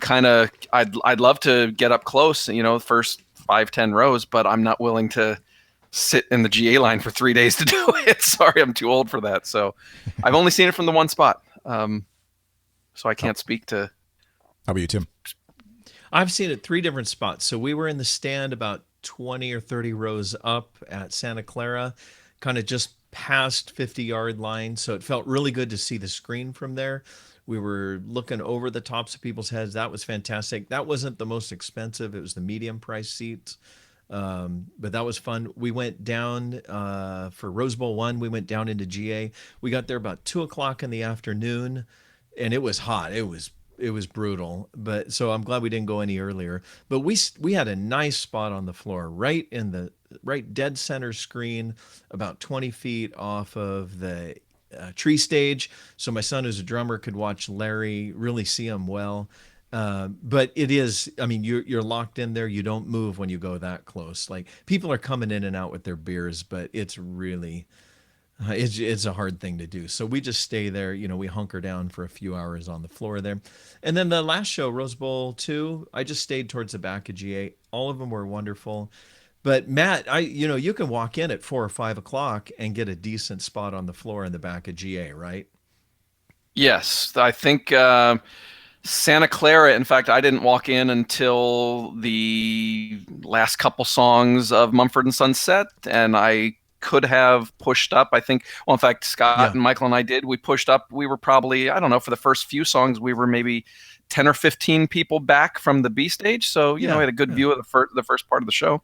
I'd love to get up close, first 5-10 rows, but I'm not willing to sit in the GA line for 3 days to do it. Sorry, I'm too old for that. So I've only seen it from the one spot. So I can't speak to. How about you, Tim? I've seen it 3 different spots. So we were in the stand about 20 or 30 rows up at Santa Clara, kind of just past 50-yard line. So it felt really good to see the screen from there. We were looking over the tops of people's heads. That was fantastic. That wasn't the most expensive. It was the medium price seats. But that was fun. We went down for Rose Bowl 1. We went down into GA. We got there about 2:00 in the afternoon, and it was hot. It was brutal. But so I'm glad we didn't go any earlier. But we had a nice spot on the floor, right dead center screen, about 20 feet off of the tree stage. So my son, who's a drummer, could watch Larry, really see him well. But it is, I mean, you're locked in there. You don't move when you go that close. Like, people are coming in and out with their beers, but it's really, It's a hard thing to do. So we just stay there. We hunker down for a few hours on the floor there. And then the last show, Rose Bowl 2, I just stayed towards the back of GA. All of them were wonderful. But Matt, you can walk in at 4 or 5 o'clock and get a decent spot on the floor in the back of GA, right? Yes, I think Santa Clara. In fact, I didn't walk in until the last couple songs of Mumford and Sons set, and I could have pushed up. I think, well, in fact, Scott and Michael and I did. We pushed up. We were probably, I don't know, for the first few songs, we were maybe 10 or 15 people back from the B stage. So, we had a good view of the first part of the show.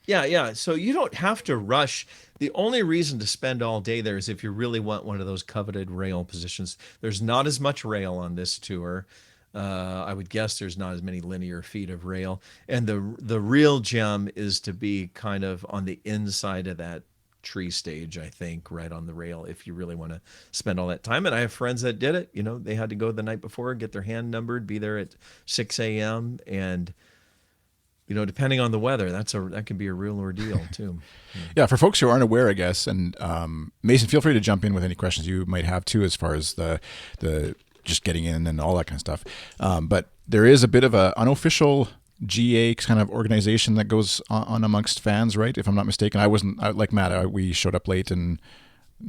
Yeah. So you don't have to rush. The only reason to spend all day there is if you really want one of those coveted rail positions. There's not as much rail on this tour. I would guess there's not as many linear feet of rail. And the real gem is to be kind of on the inside of that tree stage, I think, right on the rail, if you really want to spend all that time. And I have friends that did it. They had to go the night before, get their hand numbered, be there at 6 a.m. And depending on the weather, that can be a real ordeal too. Yeah, for folks who aren't aware, I guess, and Mason, feel free to jump in with any questions you might have too, as far as the just getting in and all that kind of stuff. But there is a bit of an unofficial GA kind of organization that goes on amongst fans, right? If I'm not mistaken, like Matt. We showed up late and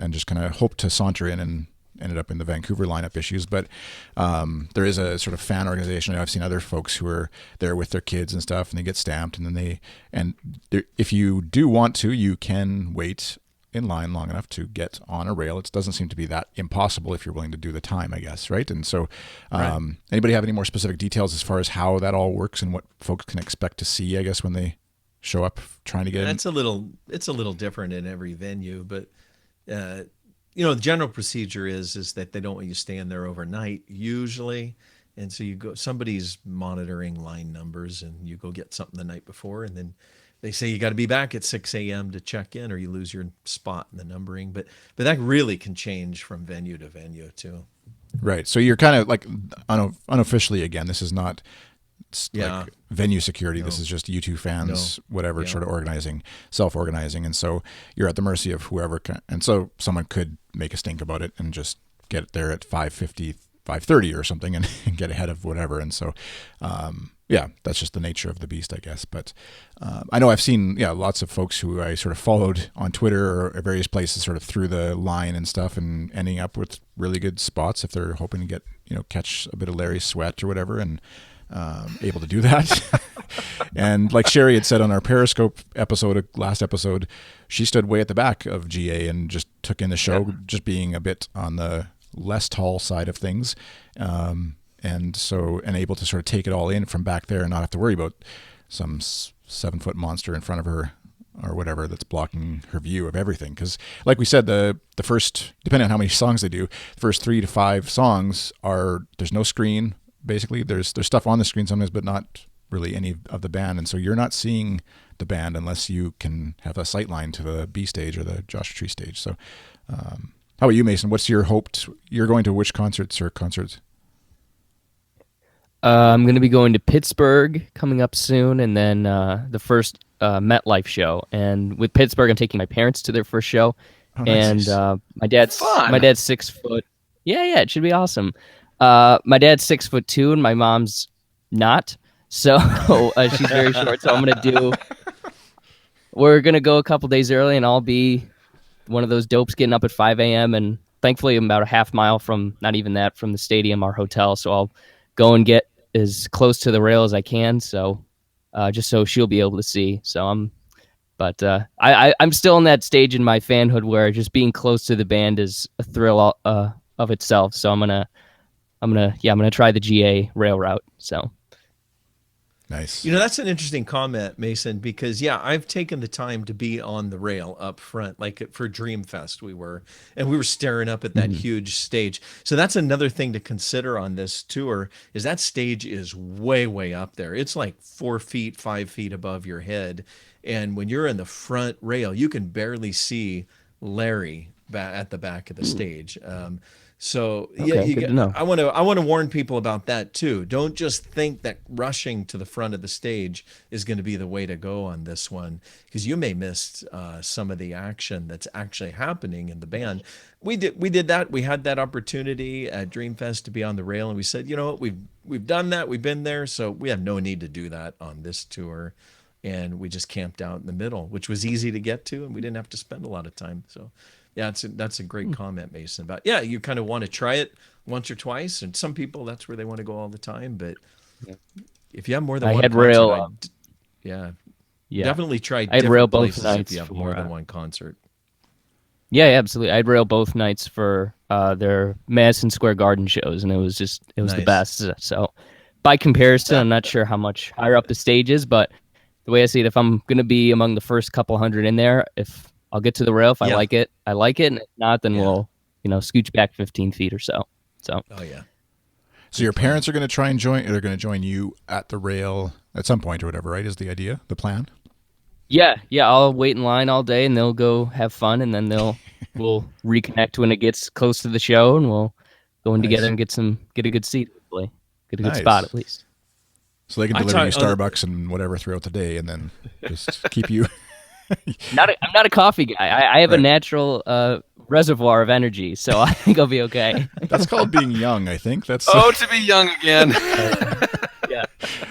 just kind of hoped to saunter in and ended up in the Vancouver lineup issues. But there is a sort of fan organization. I've seen other folks who are there with their kids and stuff, and they get stamped, and then if you do want to, you can wait in line long enough to get on a rail. It doesn't seem to be that impossible if you're willing to do the time, I guess, right? And so anybody have any more specific details as far as how that all works and what folks can expect to see, I guess, when they show up trying to get in? It's a little different in every venue, but the general procedure is that they don't want you staying there overnight usually. And so somebody's monitoring line numbers, and you go get something the night before, and then they say you got to be back at 6 a.m. to check in, or you lose your spot in the numbering. But that really can change from venue to venue too. Right. So you're kind of like unofficially, again, this is not like venue security. No. This is just U2 fans, whatever, sort of self-organizing. And so you're at the mercy of whoever and so someone could make a stink about it and just get there at 5:50, 5:30 or something and get ahead of whatever. And so, that's just the nature of the beast, I guess. But I know I've seen, lots of folks who I sort of followed on Twitter or various places sort of through the line and stuff, and ending up with really good spots if they're hoping to get, catch a bit of Larry's sweat or whatever, and able to do that. And like Sherry had said on our Periscope last episode, she stood way at the back of GA and just took in the show, just being a bit on the less tall side of things. And able to sort of take it all in from back there and not have to worry about some 7-foot monster in front of her or whatever that's blocking her view of everything. Because like we said, the first, depending on how many songs they do, the first 3 to 5 songs there's no screen. Basically, there's stuff on the screen sometimes, but not really any of the band. And so you're not seeing the band unless you can have a sight line to the B stage or the Joshua Tree stage. So how about you, Mason? What's your you're going to which concerts? I'm going to be going to Pittsburgh coming up soon, and then the first MetLife show. And with Pittsburgh, I'm taking my parents to their first show. Oh, nice. And my dad's 6 foot. Yeah, it should be awesome. My dad's 6'2", and my mom's not. So she's very short. So we're gonna go a couple days early, and I'll be one of those dopes getting up at 5 a.m. And thankfully, I'm about a half mile from, not even that, from the stadium, our hotel. So I'll go and get as close to the rail as I can. So just so she'll be able to see. So I'm still in that stage in my fanhood where just being close to the band is a thrill of itself. So I'm gonna try the GA rail route. So nice. That's an interesting comment, Mason, because I've taken the time to be on the rail up front, like for Dreamfest we were staring up at that huge stage. So that's another thing to consider on this tour, is that stage is way, way up there. It's like 4 feet, 5 feet above your head. And when you're in the front rail, you can barely see Larry at the back of the stage. So yeah, Okay, good to know. I want to warn people about that too. Don't just think that rushing to the front of the stage is going to be the way to go on this one, because you may miss some of the action that's actually happening in the band. We did that. We had that opportunity at Dreamfest to be on the rail, and we said, you know what, we've done that. We've been there, so we have no need to do that on this tour. And we just camped out in the middle, which was easy to get to, and we didn't have to spend a lot of time. So yeah, that's a great comment, Mason. About yeah, you kind of want to try it once or twice, and some people that's where they want to go all the time. But if you have more than I one had concert, rail. Yeah, Yeah, definitely try I had rail different both places if nights you have more than one concert. Yeah, absolutely. I'd rail both nights for their Madison Square Garden shows, and it was the Nice. best. So, by comparison, I'm not sure how much higher up the stage is, but the way I see it, if I'm gonna be among the first couple hundred in there, if I'll get to the rail, if I Yeah. like it, I like it, and if not, then Yeah. we'll scooch back 15 feet or so. So, Oh yeah. So your parents are going to try and join. They're going to join you at the rail at some point or whatever, right? Is the idea, the plan? yeah, I'll wait in line all day, and they'll go have fun, and then we'll reconnect when it gets close to the show, and we'll go in together and get a good seat, hopefully, get a good Nice. spot at least. So they can deliver you Starbucks and whatever throughout the day, and then just keep you. I'm not a coffee guy. I have a Right. natural reservoir of energy, so I think I'll be okay. That's called being young, I think. That's Oh, to be young again. Yeah.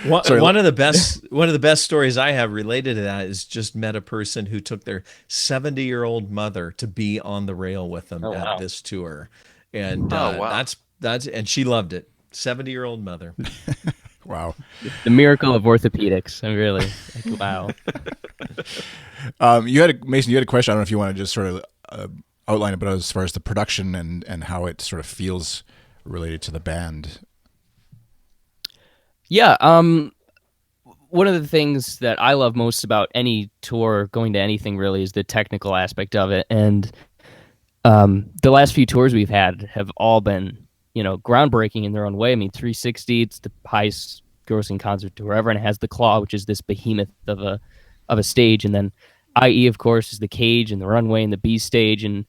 One of the best stories I have related to that is just met a person who took their 70-year-old mother to be on the rail with them at this tour, and wow. that's and she loved it. 70-year-old mother. wow. The miracle of orthopedics. I'm really like, wow. Mason, you had a question. I don't know if you want to just sort of outline it, but as far as the production and how it sort of feels related to the band. Yeah. One of the things that I love most about any tour, going to anything really, is the technical aspect of it. And the last few tours we've had have all been, groundbreaking in their own way. I mean, 360, it's the highest grossing concert tour ever, and it has the Claw, which is this behemoth of a stage, and then IE, of course, is the cage and the runway and the B stage, and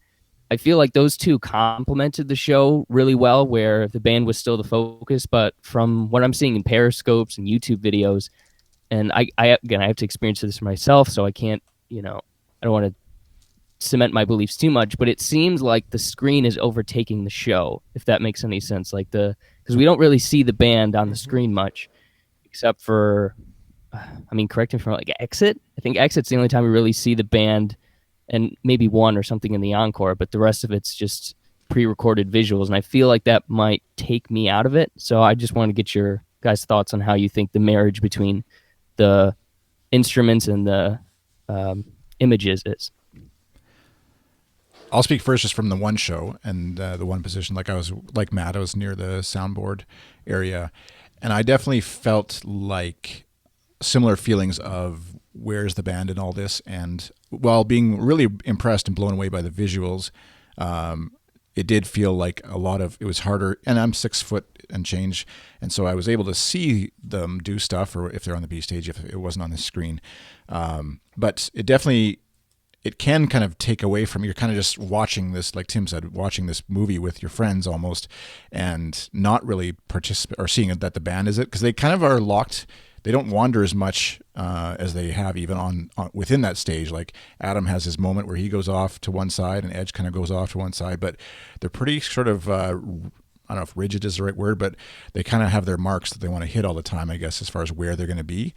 I feel like those two complemented the show really well, where the band was still the focus, but from what I'm seeing in Periscopes and YouTube videos, and I have to experience this for myself, so I can't, I don't want to cement my beliefs too much, but it seems like the screen is overtaking the show, if that makes any sense. Like because we don't really see the band on the screen much, except for, correct me if I'm wrong, like Exit. I think Exit's the only time we really see the band, and maybe one or something in the encore, but the rest of it's just pre-recorded visuals, and I feel like that might take me out of it. So I just want to get your guys' thoughts on how you think the marriage between the instruments and the images is. I'll speak first just from the one show and the one position. Like Matt, I was near the soundboard area, and I definitely felt like similar feelings of where's the band in all this. And while being really impressed and blown away by the visuals, it did feel like it was harder. And I'm 6 foot and change, and so I was able to see them do stuff, or if they're on the B stage, if it wasn't on the screen. But it can kind of take away from, you're kind of just watching this, like Tim said, watching this movie with your friends almost, and not really participate or seeing that the band is it, because they kind of are locked. They don't wander as much as they have even on within that stage. Like Adam has his moment where he goes off to one side and Edge kind of goes off to one side, but they're pretty sort of, I don't know if rigid is the right word, but they kind of have their marks that they want to hit all the time, I guess, as far as where they're going to be.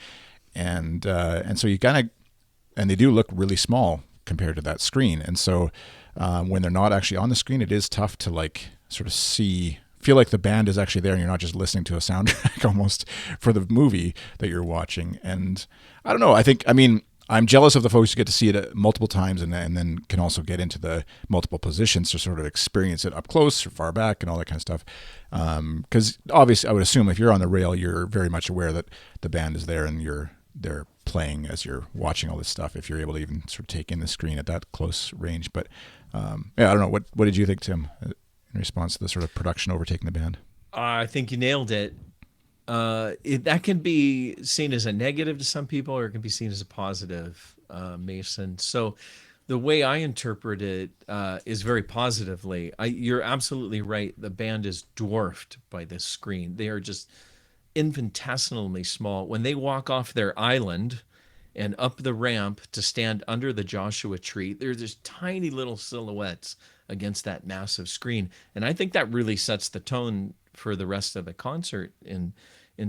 And so you kind of, and they do look really small compared to that screen. And so when they're not actually on the screen, it is tough to like sort of feel like the band is actually there and you're not just listening to a soundtrack almost for the movie that you're watching. And I don't know, I'm jealous of the folks who get to see it multiple times and then can also get into the multiple positions to sort of experience it up close or far back and all that kind of stuff. Because obviously I would assume if you're on the rail, you're very much aware that the band is there and they're playing as you're watching all this stuff, if you're able to even sort of take in the screen at that close range. But I don't know. What did you think, Tim, in response to the sort of production overtaking the band? I think you nailed it. That can be seen as a negative to some people, or it can be seen as a positive, Mason. So the way I interpret it is very positively. You're absolutely right. The band is dwarfed by this screen. They are just infinitesimally small. When they walk off their island and up the ramp to stand under the Joshua tree, they're just tiny little silhouettes against that massive screen. And I think that really sets the tone for the rest of the concert in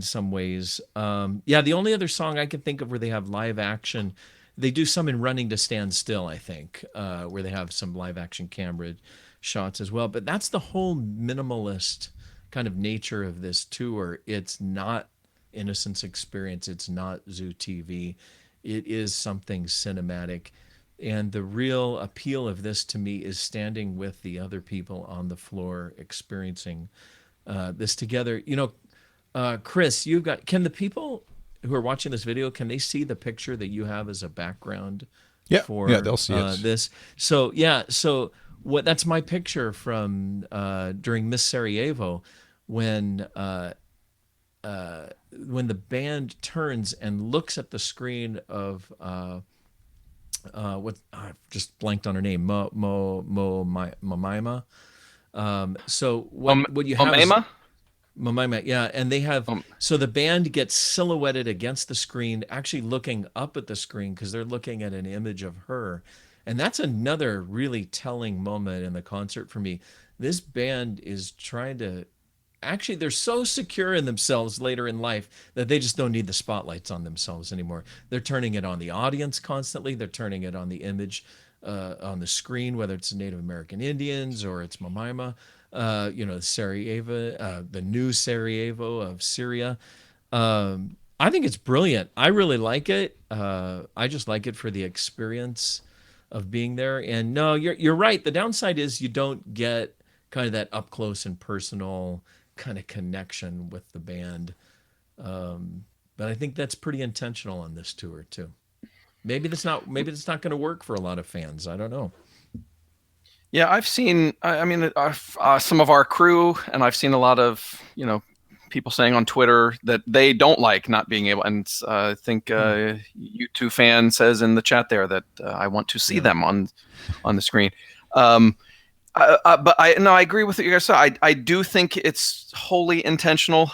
some ways. Yeah, the only other song I can think of where they have live action, they do some in Running to Stand Still, I think, where they have some live action camera shots as well. But that's the whole minimalist kind of nature of this tour. It's not Innocence Experience. It's not Zoo TV. It is something cinematic. And the real appeal of this to me is standing with the other people on the floor experiencing this together. Chris, can the people who are watching this video, can they see the picture that you have as a background for they'll see it. This? So that's my picture from during Miss Sarajevo when the band turns and looks at the screen of I've just blanked on her name, Momaima. So what you have Momaima? Momaima, yeah, and they have so the band gets silhouetted against the screen, actually looking up at the screen because they're looking at an image of her, and that's another really telling moment in the concert for me. This band is trying to. Actually, they're so secure in themselves later in life that they just don't need the spotlights on themselves anymore. They're turning it on the audience constantly. They're turning it on the image on the screen, whether it's Native American Indians or it's Momaima, Sarajevo, the new Sarajevo of Syria. I think it's brilliant. I really like it. I just like it for the experience of being there. And no, you're right. The downside is you don't get kind of that up close and personal kind of connection with the band. But I think that's pretty intentional on this tour too. Maybe it's not going to work for a lot of fans. I don't know. Yeah, I've seen, some of our crew, and I've seen a lot of, people saying on Twitter that they don't like not being able, and I think U2 fan says in the chat there that I want to see them on the screen. But I agree with what you guys said. I do think it's wholly intentional.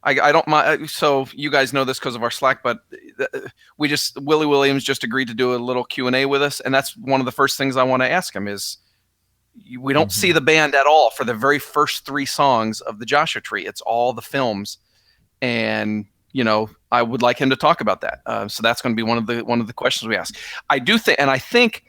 I don't mind. So you guys know this because of our Slack, but Willie Williams just agreed to do a little Q&A with us, and that's one of the first things I want to ask him is we don't see the band at all for the very first 3 songs of the Joshua Tree. It's all the films, and I would like him to talk about that. So that's going to be one of the questions we ask. I think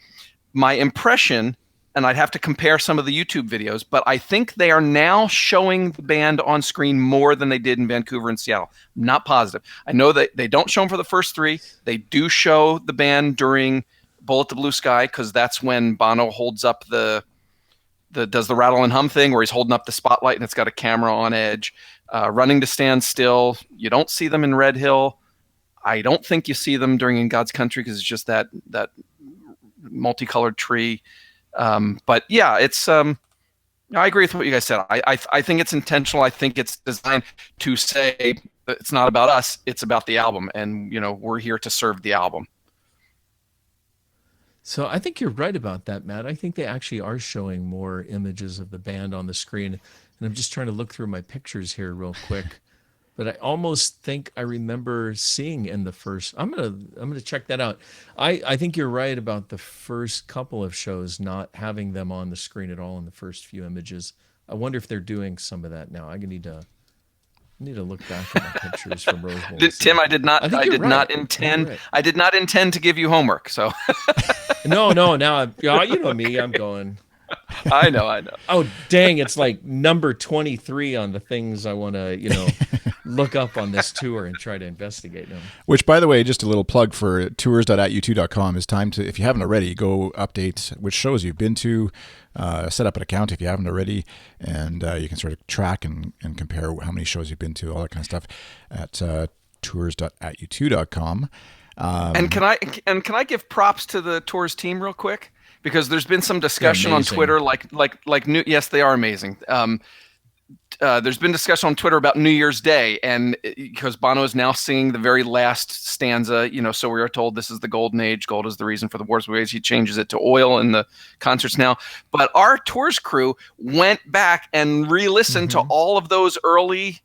my impression. And I'd have to compare some of the YouTube videos, but I think they are now showing the band on screen more than they did in Vancouver and Seattle. I'm not positive. I know that they don't show them for the first 3. They do show the band during Bullet the Blue Sky because that's when Bono holds up does the rattle and hum thing where he's holding up the spotlight and it's got a camera on edge. Running to Stand Still. You don't see them in Red Hill. I don't think you see them during In God's Country because it's just that multicolored tree. But yeah, it's I agree with what you guys said. I think it's intentional. I think it's designed to say that it's not about us, it's about the album, and we're here to serve the album. So I think you're right about that, Matt. I think they actually are showing more images of the band on the screen, and I'm just trying to look through my pictures here real quick. But I almost think I remember seeing in the first. I'm gonna check that out. I think you're right about the first couple of shows not having them on the screen at all in the first few images. I wonder if they're doing some of that now. I need to look back at my pictures from Rose Bowl. Tim, I did not intend to give you homework. So no. Now you know me. I'm going. I know. Oh, dang. It's like number 23 on the things I want to, look up on this tour and try to investigate them. Which, by the way, just a little plug for tours.at u2.com is time to, if you haven't already, go update which shows you've been to, set up an account if you haven't already, and you can sort of track and compare how many shows you've been to, all that kind of stuff at tours.at u2.com. And can I give props to the Tours team real quick? Because there's been some discussion on Twitter, like new. Yes, they are amazing. there's been discussion on Twitter about New Year's Day, and because Bono is now singing the very last stanza, so we are told this is the golden age. Gold is the reason for the wars. He changes it to oil in the concerts now. But our tours crew went back and re-listened to all of those early,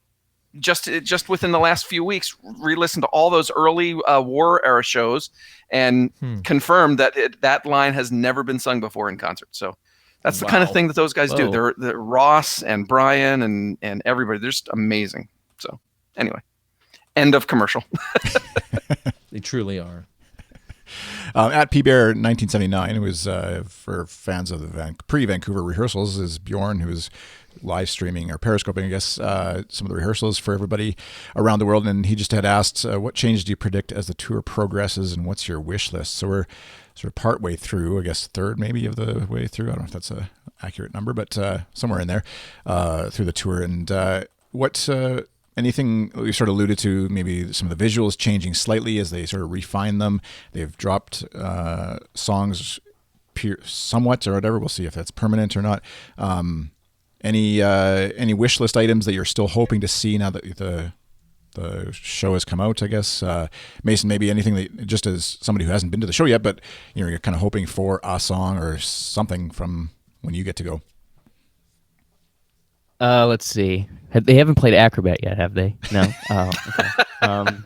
just within the last few weeks, re-listened to all those early war era shows, and confirmed that that line has never been sung before in concert. So. That's the kind of thing that those guys do. They're Ross and Brian and everybody. They're just amazing. So anyway, end of commercial. They truly are. At PBear 1979, it was for fans of the pre-Vancouver rehearsals, is Bjorn, who was live streaming or periscoping, I guess, some of the rehearsals for everybody around the world. And he just had asked, what changes do you predict as the tour progresses, and what's your wish list? So we're sort of part way through, I guess third maybe of the way through. I don't know if that's a accurate number, but somewhere in there through the tour. And what anything you sort of alluded to, maybe some of the visuals changing slightly as they sort of refine them. They've dropped songs somewhat or whatever. We'll see if that's permanent or not. Any wish list items that you're still hoping to see now that the show has come out, I guess. Mason, maybe anything that, just as somebody who hasn't been to the show yet, but you're kind of hoping for a song or something from when you get to go. Let's see. They haven't played Acrobat yet, have they? No. Oh, okay.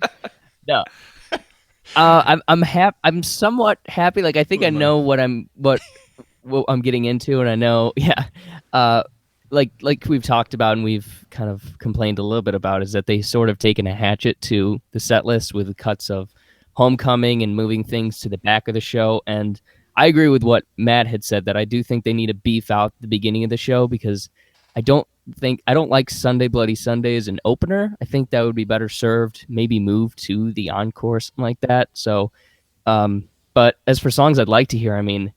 No. I'm happy. I'm somewhat happy. Like I think I know what I'm getting into, and I know, yeah. Like we've talked about and we've kind of complained a little bit about, is that they sort of taken a hatchet to the set list with the cuts of Homecoming and moving things to the back of the show. And I agree with what Matt had said, that I do think they need to beef out the beginning of the show, because I don't like Sunday Bloody Sunday as an opener. I think that would be better served, maybe moved to the encore, something like that. So, but as for songs I'd like to hear, I mean,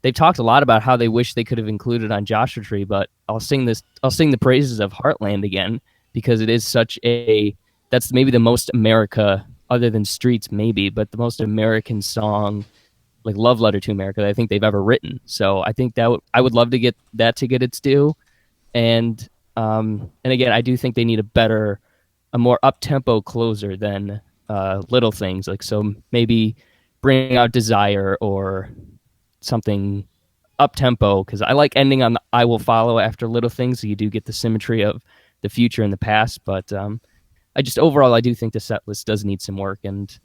they've talked a lot about how they wish they could have included on Joshua Tree, but I'll sing the praises of Heartland again, because it is that's maybe the most America, other than Streets maybe, but the most American song, like love letter to America, that I think they've ever written. So I think that I would love to get that to get its due. And again, I do think they need a more up-tempo closer than Little Things. Like, so maybe bring out Desire or something up tempo, because I like ending on the I Will Follow after Little Things, so you do get the symmetry of the future and the past. But I do think the set list does need some work, and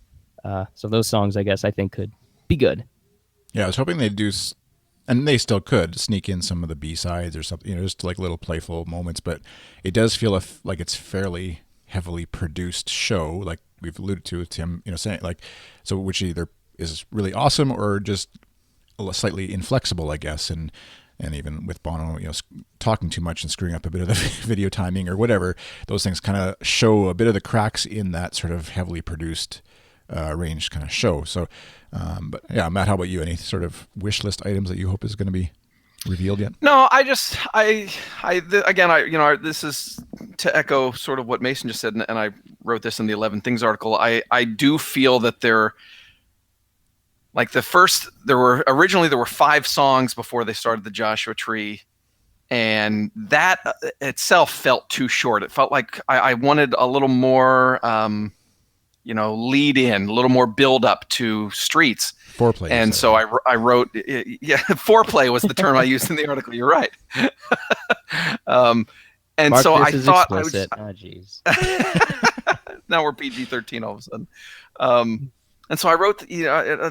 so those songs I guess I think could be good. Yeah, I was hoping they'd do, and they still could sneak in some of the B-sides or something, just like little playful moments, but it does feel like it's fairly heavily produced show, like we've alluded to with Tim, saying, like, so which either is really awesome or just slightly inflexible, I guess, and even with Bono, talking too much and screwing up a bit of the video timing or whatever, those things kind of show a bit of the cracks in that sort of heavily produced, arranged kind of show. So, but yeah, Matt, how about you? Any sort of wish list items that you hope is going to be revealed yet? No, this is to echo sort of what Mason just said, and I wrote this in the 11 Things article. I do feel that like there were 5 songs before they started the Joshua Tree, and that itself felt too short. It felt like I wanted a little more, lead in, a little more build up to Streets. Foreplay. And so I wrote, foreplay was the term I used in the article. You're right. And Mark, so I thought explicit. Oh, jeez. Now we're PG-13 all of a sudden. And so I wrote,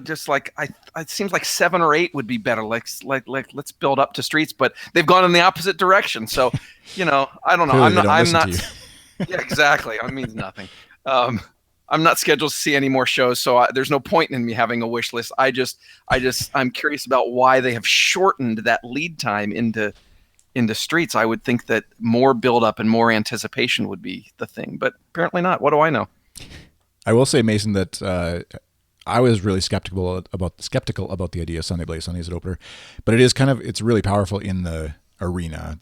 just like it seems like 7 or 8 would be better. Like let's build up to Streets, but they've gone in the opposite direction. So, I don't know. Clearly I'm not. Yeah, exactly. It means nothing. I'm not scheduled to see any more shows, so there's no point in me having a wish list. I'm curious about why they have shortened that lead time into Streets. I would think that more build up and more anticipation would be the thing, but apparently not. What do I know? I will say, Mason, that I was really skeptical about the idea of Sunday Bloody Sunday as an opener, but it's really powerful in the arena,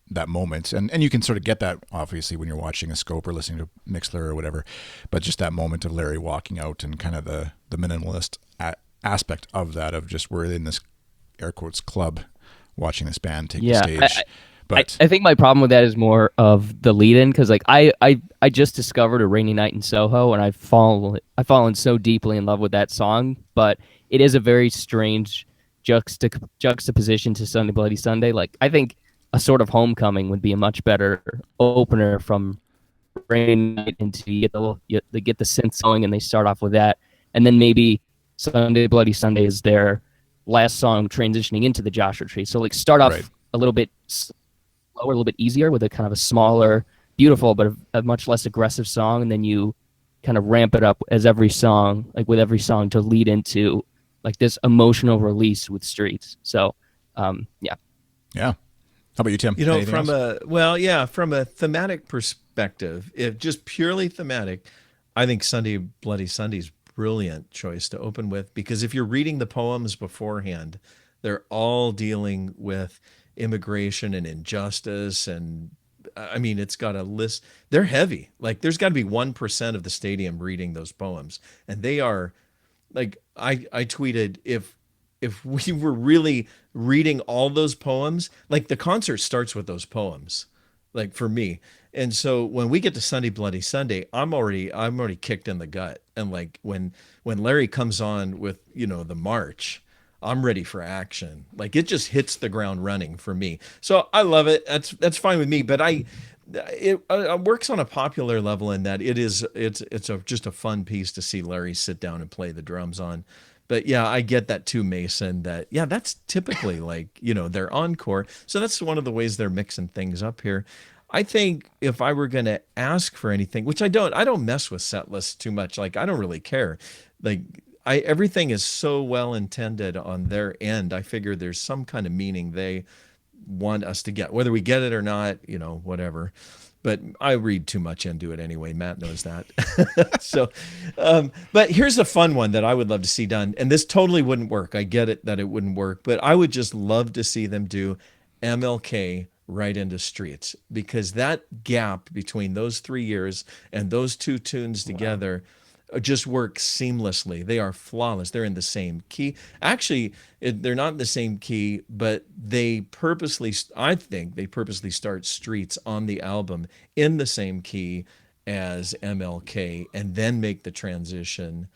that moment, and you can sort of get that obviously when you're watching a scope or listening to Mixler or whatever, but just that moment of Larry walking out and kind of the minimalist aspect of that, of just we're in this air quotes club watching this band take the stage. But I think my problem with that is more of the lead-in, because like I just discovered A Rainy Night in Soho, and I've fallen so deeply in love with that song, but it is a very strange juxtaposition to Sunday Bloody Sunday. Like I think a sort of Homecoming would be a much better opener from Rainy Night into they get the synth going, and they start off with that, and then maybe Sunday Bloody Sunday is their last song transitioning into the Joshua Tree. So like start off Right. a little bit slower, a little bit easier with a kind of a smaller, beautiful, but a much less aggressive song, and then you kind of ramp it up with every song to lead into like this emotional release with Streets. So, yeah. Yeah. How about you, Tim? You know, Anything from else? from a thematic perspective, if just purely thematic, I think Sunday Bloody Sunday's brilliant choice to open with, because if you're reading the poems beforehand, they're all dealing with immigration and injustice, and I mean, it's got a list. They're heavy. Like there's got to be 1% of the stadium reading those poems, and they are like I tweeted, if we were really reading all those poems, like the concert starts with those poems, like for me. And so when we get to Sunday Bloody Sunday, I'm already kicked in the gut. And like when Larry comes on with, you know, the march, I'm ready for action. Like it just hits the ground running for me. So I love it. That's fine with me. But it works on a popular level in that just a fun piece to see Larry sit down and play the drums on. But yeah, I get that too, Mason, that, yeah, that's typically like, you know, their encore. So that's one of the ways they're mixing things up here. I think if I were going to ask for anything, which I don't mess with set lists too much. Like, I don't really care. Like, everything is so well intended on their end. I figure there's some kind of meaning they want us to get, whether we get it or not, you know, whatever. But I read too much into it anyway. Matt knows that. So, but here's a fun one that I would love to see done. And this totally wouldn't work. I get it that it wouldn't work, but I would just love to see them do MLK right into Streets, because that gap between those 3 years and those two tunes together just work seamlessly. They are flawless. They're in the same key. Actually, they're not in the same key, but I think they purposely start Streets on the album in the same key as MLK, and then make the transition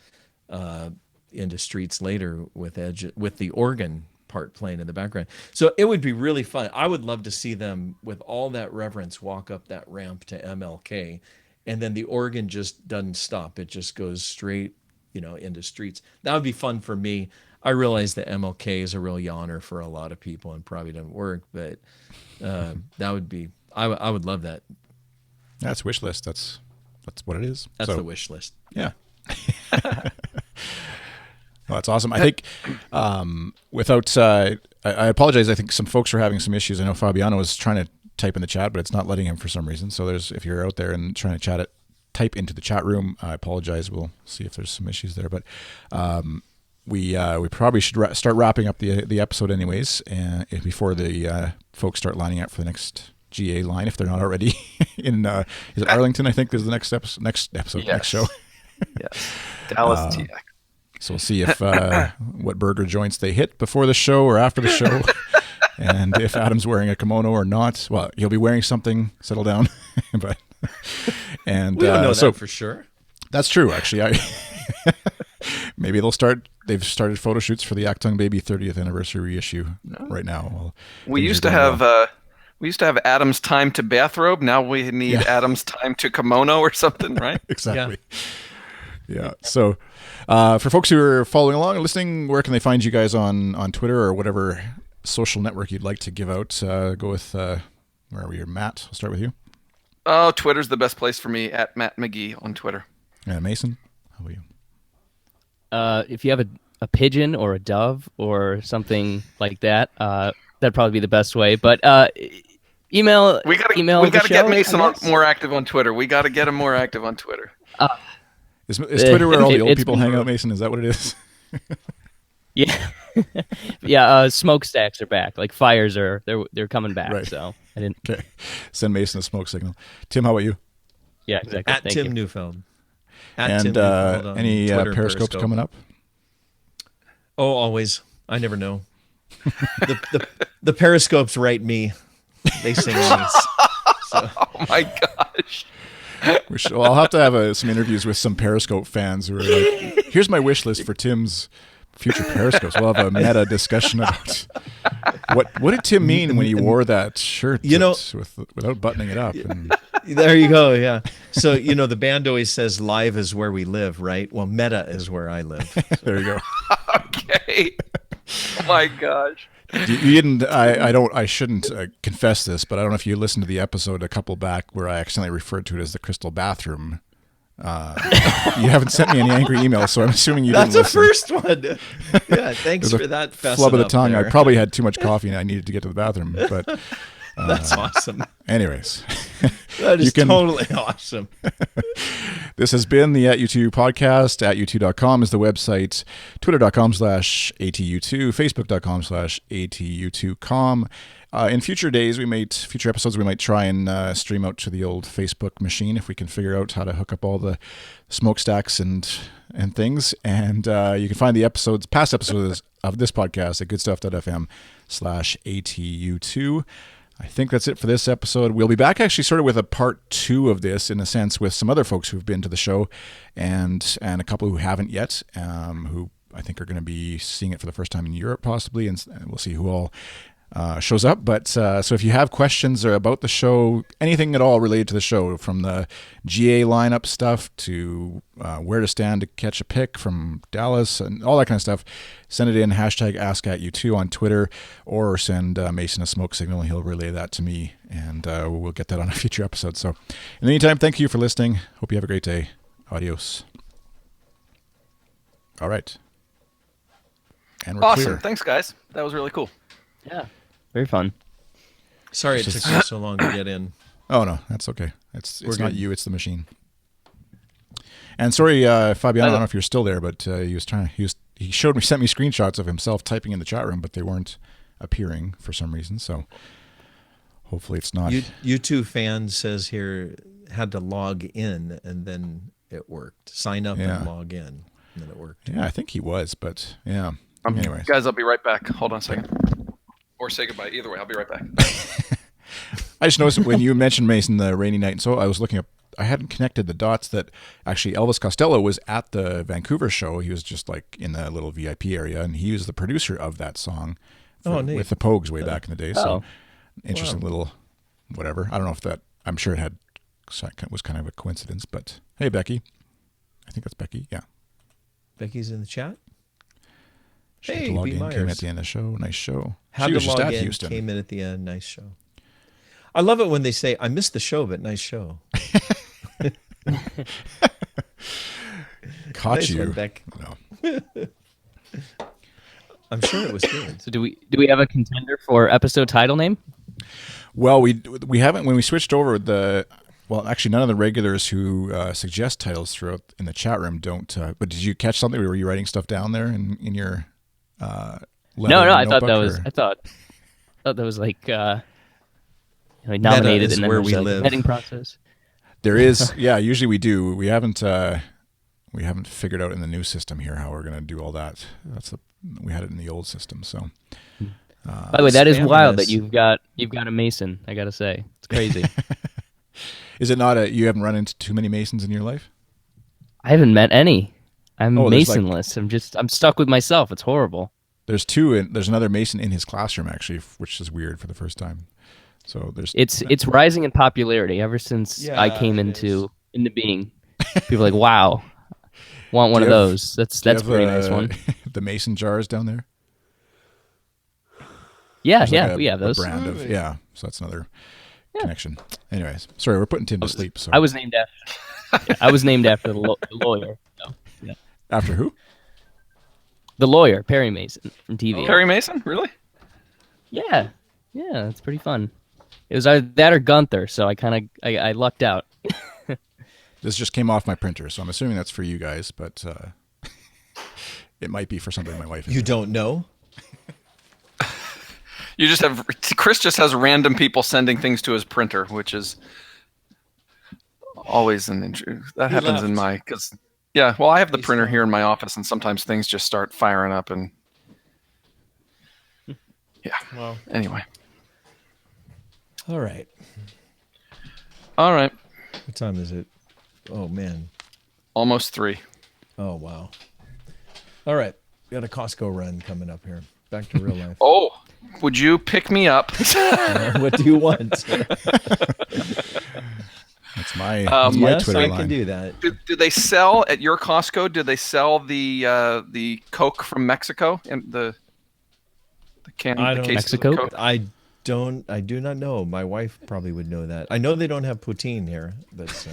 into Streets later with the organ part playing in the background. So it would be really fun. I would love to see them, with all that reverence, walk up that ramp to MLK, and then the organ just doesn't stop. It just goes straight, you know, into Streets. That would be fun for me. I realize that MLK is a real yawner for a lot of people and probably doesn't work, but that would be, I would love that. That's wish list. That's what it is. That's the wish list. Yeah. Well, that's awesome. I think without, I apologize. I think some folks are having some issues. I know Fabiano was trying to type in the chat, but it's not letting him for some reason. So if you're out there and trying to type into the chat room, I apologize. We'll see if there's some issues there, but we probably should start wrapping up the episode anyways, and before the folks start lining up for the next GA line, if they're not already in, is it Arlington? I think is the next episode, Yes. next show. Yes. Dallas TX. So we'll see if what burger joints they hit before the show or after the show, and if Adam's wearing a kimono or not. Well, he'll be wearing something. Settle down, but and we don't know that for sure. That's true, actually. Maybe they've started photo shoots for the Actung Baby 30th anniversary reissue right now. Well, we used to have Adam's time to bathrobe. Now we need Adam's time to kimono or something, right? Exactly. Yeah. So for folks who are following along and listening, where can they find you guys on Twitter or whatever social network you'd like to give out? Go with, where are we here? Matt, I'll start with you. Oh, Twitter's the best place for me, at Matt McGee on Twitter. Mason, how about you? If you have a pigeon or a dove or something like that, that'd probably be the best way. But email. We gotta get Mason more active on Twitter. We gotta get him more active on Twitter. Is Twitter where all the old people hang out, Mason? Is that what it is? Yeah, yeah. Smokestacks are back. Like fires they're coming back. Right. So I didn't. Okay. Send Mason a smoke signal. Tim, how about you? Yeah, exactly. At Thank Tim you. Neufeld. And any Periscopes coming up? Oh, always. I never know. The Periscopes write me. They sing these. So. Oh my gosh. Well, I'll have to have some interviews with some Periscope fans who are like, here's my wish list for Tim's future Periscopes. We'll have a meta discussion about what did Tim mean when he wore that shirt, without buttoning it up. And... There you go. Yeah. So, the band always says live is where we live, right? Well, meta is where I live. So. There you go. Okay. Oh my gosh. You didn't. I shouldn't confess this, but I don't know if you listened to the episode a couple back where I accidentally referred to it as the Crystal Bathroom. You haven't sent me any angry emails, so I'm assuming you didn't. That's the listen. first one. Yeah, thanks for that. Flub of the tongue. I probably had too much coffee and I needed to get to the bathroom. But that's awesome. Anyways, that is totally awesome. This has been the @U2 podcast. @U2.com is the website. Twitter.com/ATU2. Facebook.com/ATU2com. In future days, future episodes, we might try and stream out to the old Facebook machine if we can figure out how to hook up all the smokestacks and things. And you can find the past episodes of this podcast at goodstuff.fm/ATU2. I think that's it for this episode. We'll be back actually sort of with a part 2 of this, in a sense, with some other folks who've been to the show and a couple who haven't yet, who I think are going to be seeing it for the first time in Europe possibly, and we'll see who all shows up. But so if you have questions or about the show, anything at all related to the show, from the GA lineup stuff to where to stand to catch a pick from Dallas and all that kind of stuff, send it in, #AskAtU2 on Twitter, or send Mason a smoke signal and he'll relay that to me, and we'll get that on a future episode. So in the meantime, thank you for listening. Hope you have a great day. Adios. All right. And we're Awesome. clear. Thanks, guys. That was really cool. Yeah. Very fun. Sorry it took you so long to get in. Oh no, that's okay. It's We're not good. you, it's the machine. And sorry, Fabian, I don't know if you're still there, but he sent me screenshots of himself typing in the chat room, but they weren't appearing for some reason. So hopefully it's not. U2 fan says here had to log in and then it worked. Sign up and log in, and then it worked. Yeah, I think he was, but yeah. Anyways, Guys, I'll be right back. Hold on a second. Or say goodbye. Either way, I'll be right back. I just noticed when you mentioned, Mason, the rainy night, and so I was looking up. I hadn't connected the dots that actually Elvis Costello was at the Vancouver show. He was just like in the little VIP area, and he was the producer of that song with the Pogues way back in the day. So interesting little whatever. I don't know if that. I'm sure it was kind of a coincidence, but hey, Becky. I think that's Becky. Yeah. Becky's in the chat. She had to log in, came at the end of the show. Nice show. Had to log in, Houston. Came in at the end. Nice show. I love it when they say, I missed the show, but nice show. Caught nice you. One, Beck. No. I'm sure it was good. So do we have a contender for episode title name? Well, we haven't. When we switched over, actually, none of the regulars who suggest titles throughout in the chat room don't. But did you catch something? Were you writing stuff down there in your? No. I thought that was like nominated, and then where there's we a live. vetting process. There is, yeah. Usually we do. We haven't figured out in the new system here how we're going to do all that. We had it in the old system. So, by the way, that is wild that you've got a Mason. I got to say, it's crazy. Is it not you haven't run into too many Masons in your life? I haven't met any. I'm Masonless. I'm stuck with myself. It's horrible. There's two. There's another Mason in his classroom actually, which is weird for the first time. So it's rising in popularity ever since I came into being. People are like, wow, want one of those. That's a pretty nice one. The Mason jars down there. Yeah, like we have those. A brand of So that's another connection. Anyways, sorry, we're putting Tim to sleep. So I was named after the lawyer. So, yeah. After who? The lawyer, Perry Mason from TV. Perry Mason, really? Yeah, it's pretty fun. It was either that or Gunther, so I lucked out. This just came off my printer, so I'm assuming that's for you guys, but it might be for something my wife. You don't know? You just have Chris just has random people sending things to his printer, which is always that happens in my well, I have the printer here in my office, and sometimes things just start firing up, and anyway. All right. All right. What time is it? Oh, man. Almost 3. Oh, wow. All right. Got a Costco run coming up here. Back to real life. Oh, would you pick me up? What do you want? That's my Yes, Twitter I line. can do that. Do they sell at your Costco? Do they sell the Coke from Mexico and the can? I The don't- case Mexico? of Coke? I do not know. My wife probably would know that. I know they don't have poutine here, but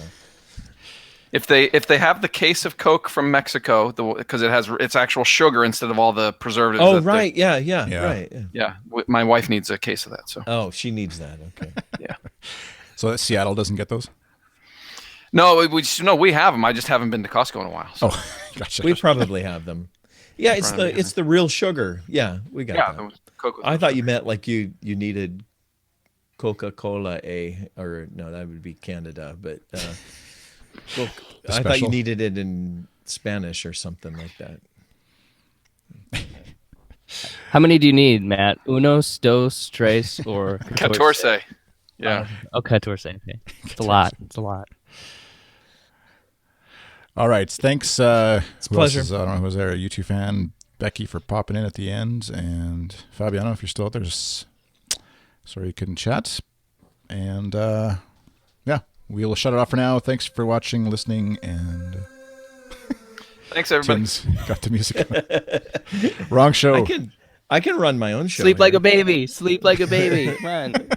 If they have the case of Coke from Mexico, because it has its actual sugar instead of all the preservatives. oh that they- right, yeah, Yeah. right. Yeah. Yeah, my wife needs a case of that. So Oh, she needs that. Okay. yeah. So that Seattle doesn't get those? No, we have them. I just haven't been to Costco in a while. So. Oh, gotcha. We probably have them. Yeah, it's the real sugar. Yeah, we got Yeah, that. the Coke. I thought you meant like you needed Coca-Cola or no, that would be Canada, but I thought you special? needed it in Spanish or something like that. How many do you need, Matt? Unos, dos, tres, or Catorce. Yeah. Oh, catorce. Okay. It's a lot. It's a lot. All right. Thanks. It's a pleasure. I don't know who was there. A U2 fan, Becky, for popping in at the end, and Fabiano, if you're still out there, sorry you couldn't chat. And yeah, we'll shut it off for now. Thanks for watching, listening, and Thanks, everybody. Tim's got the music. Wrong show. I can run my own show. Sleep like here. a baby. Sleep like a baby. Come on.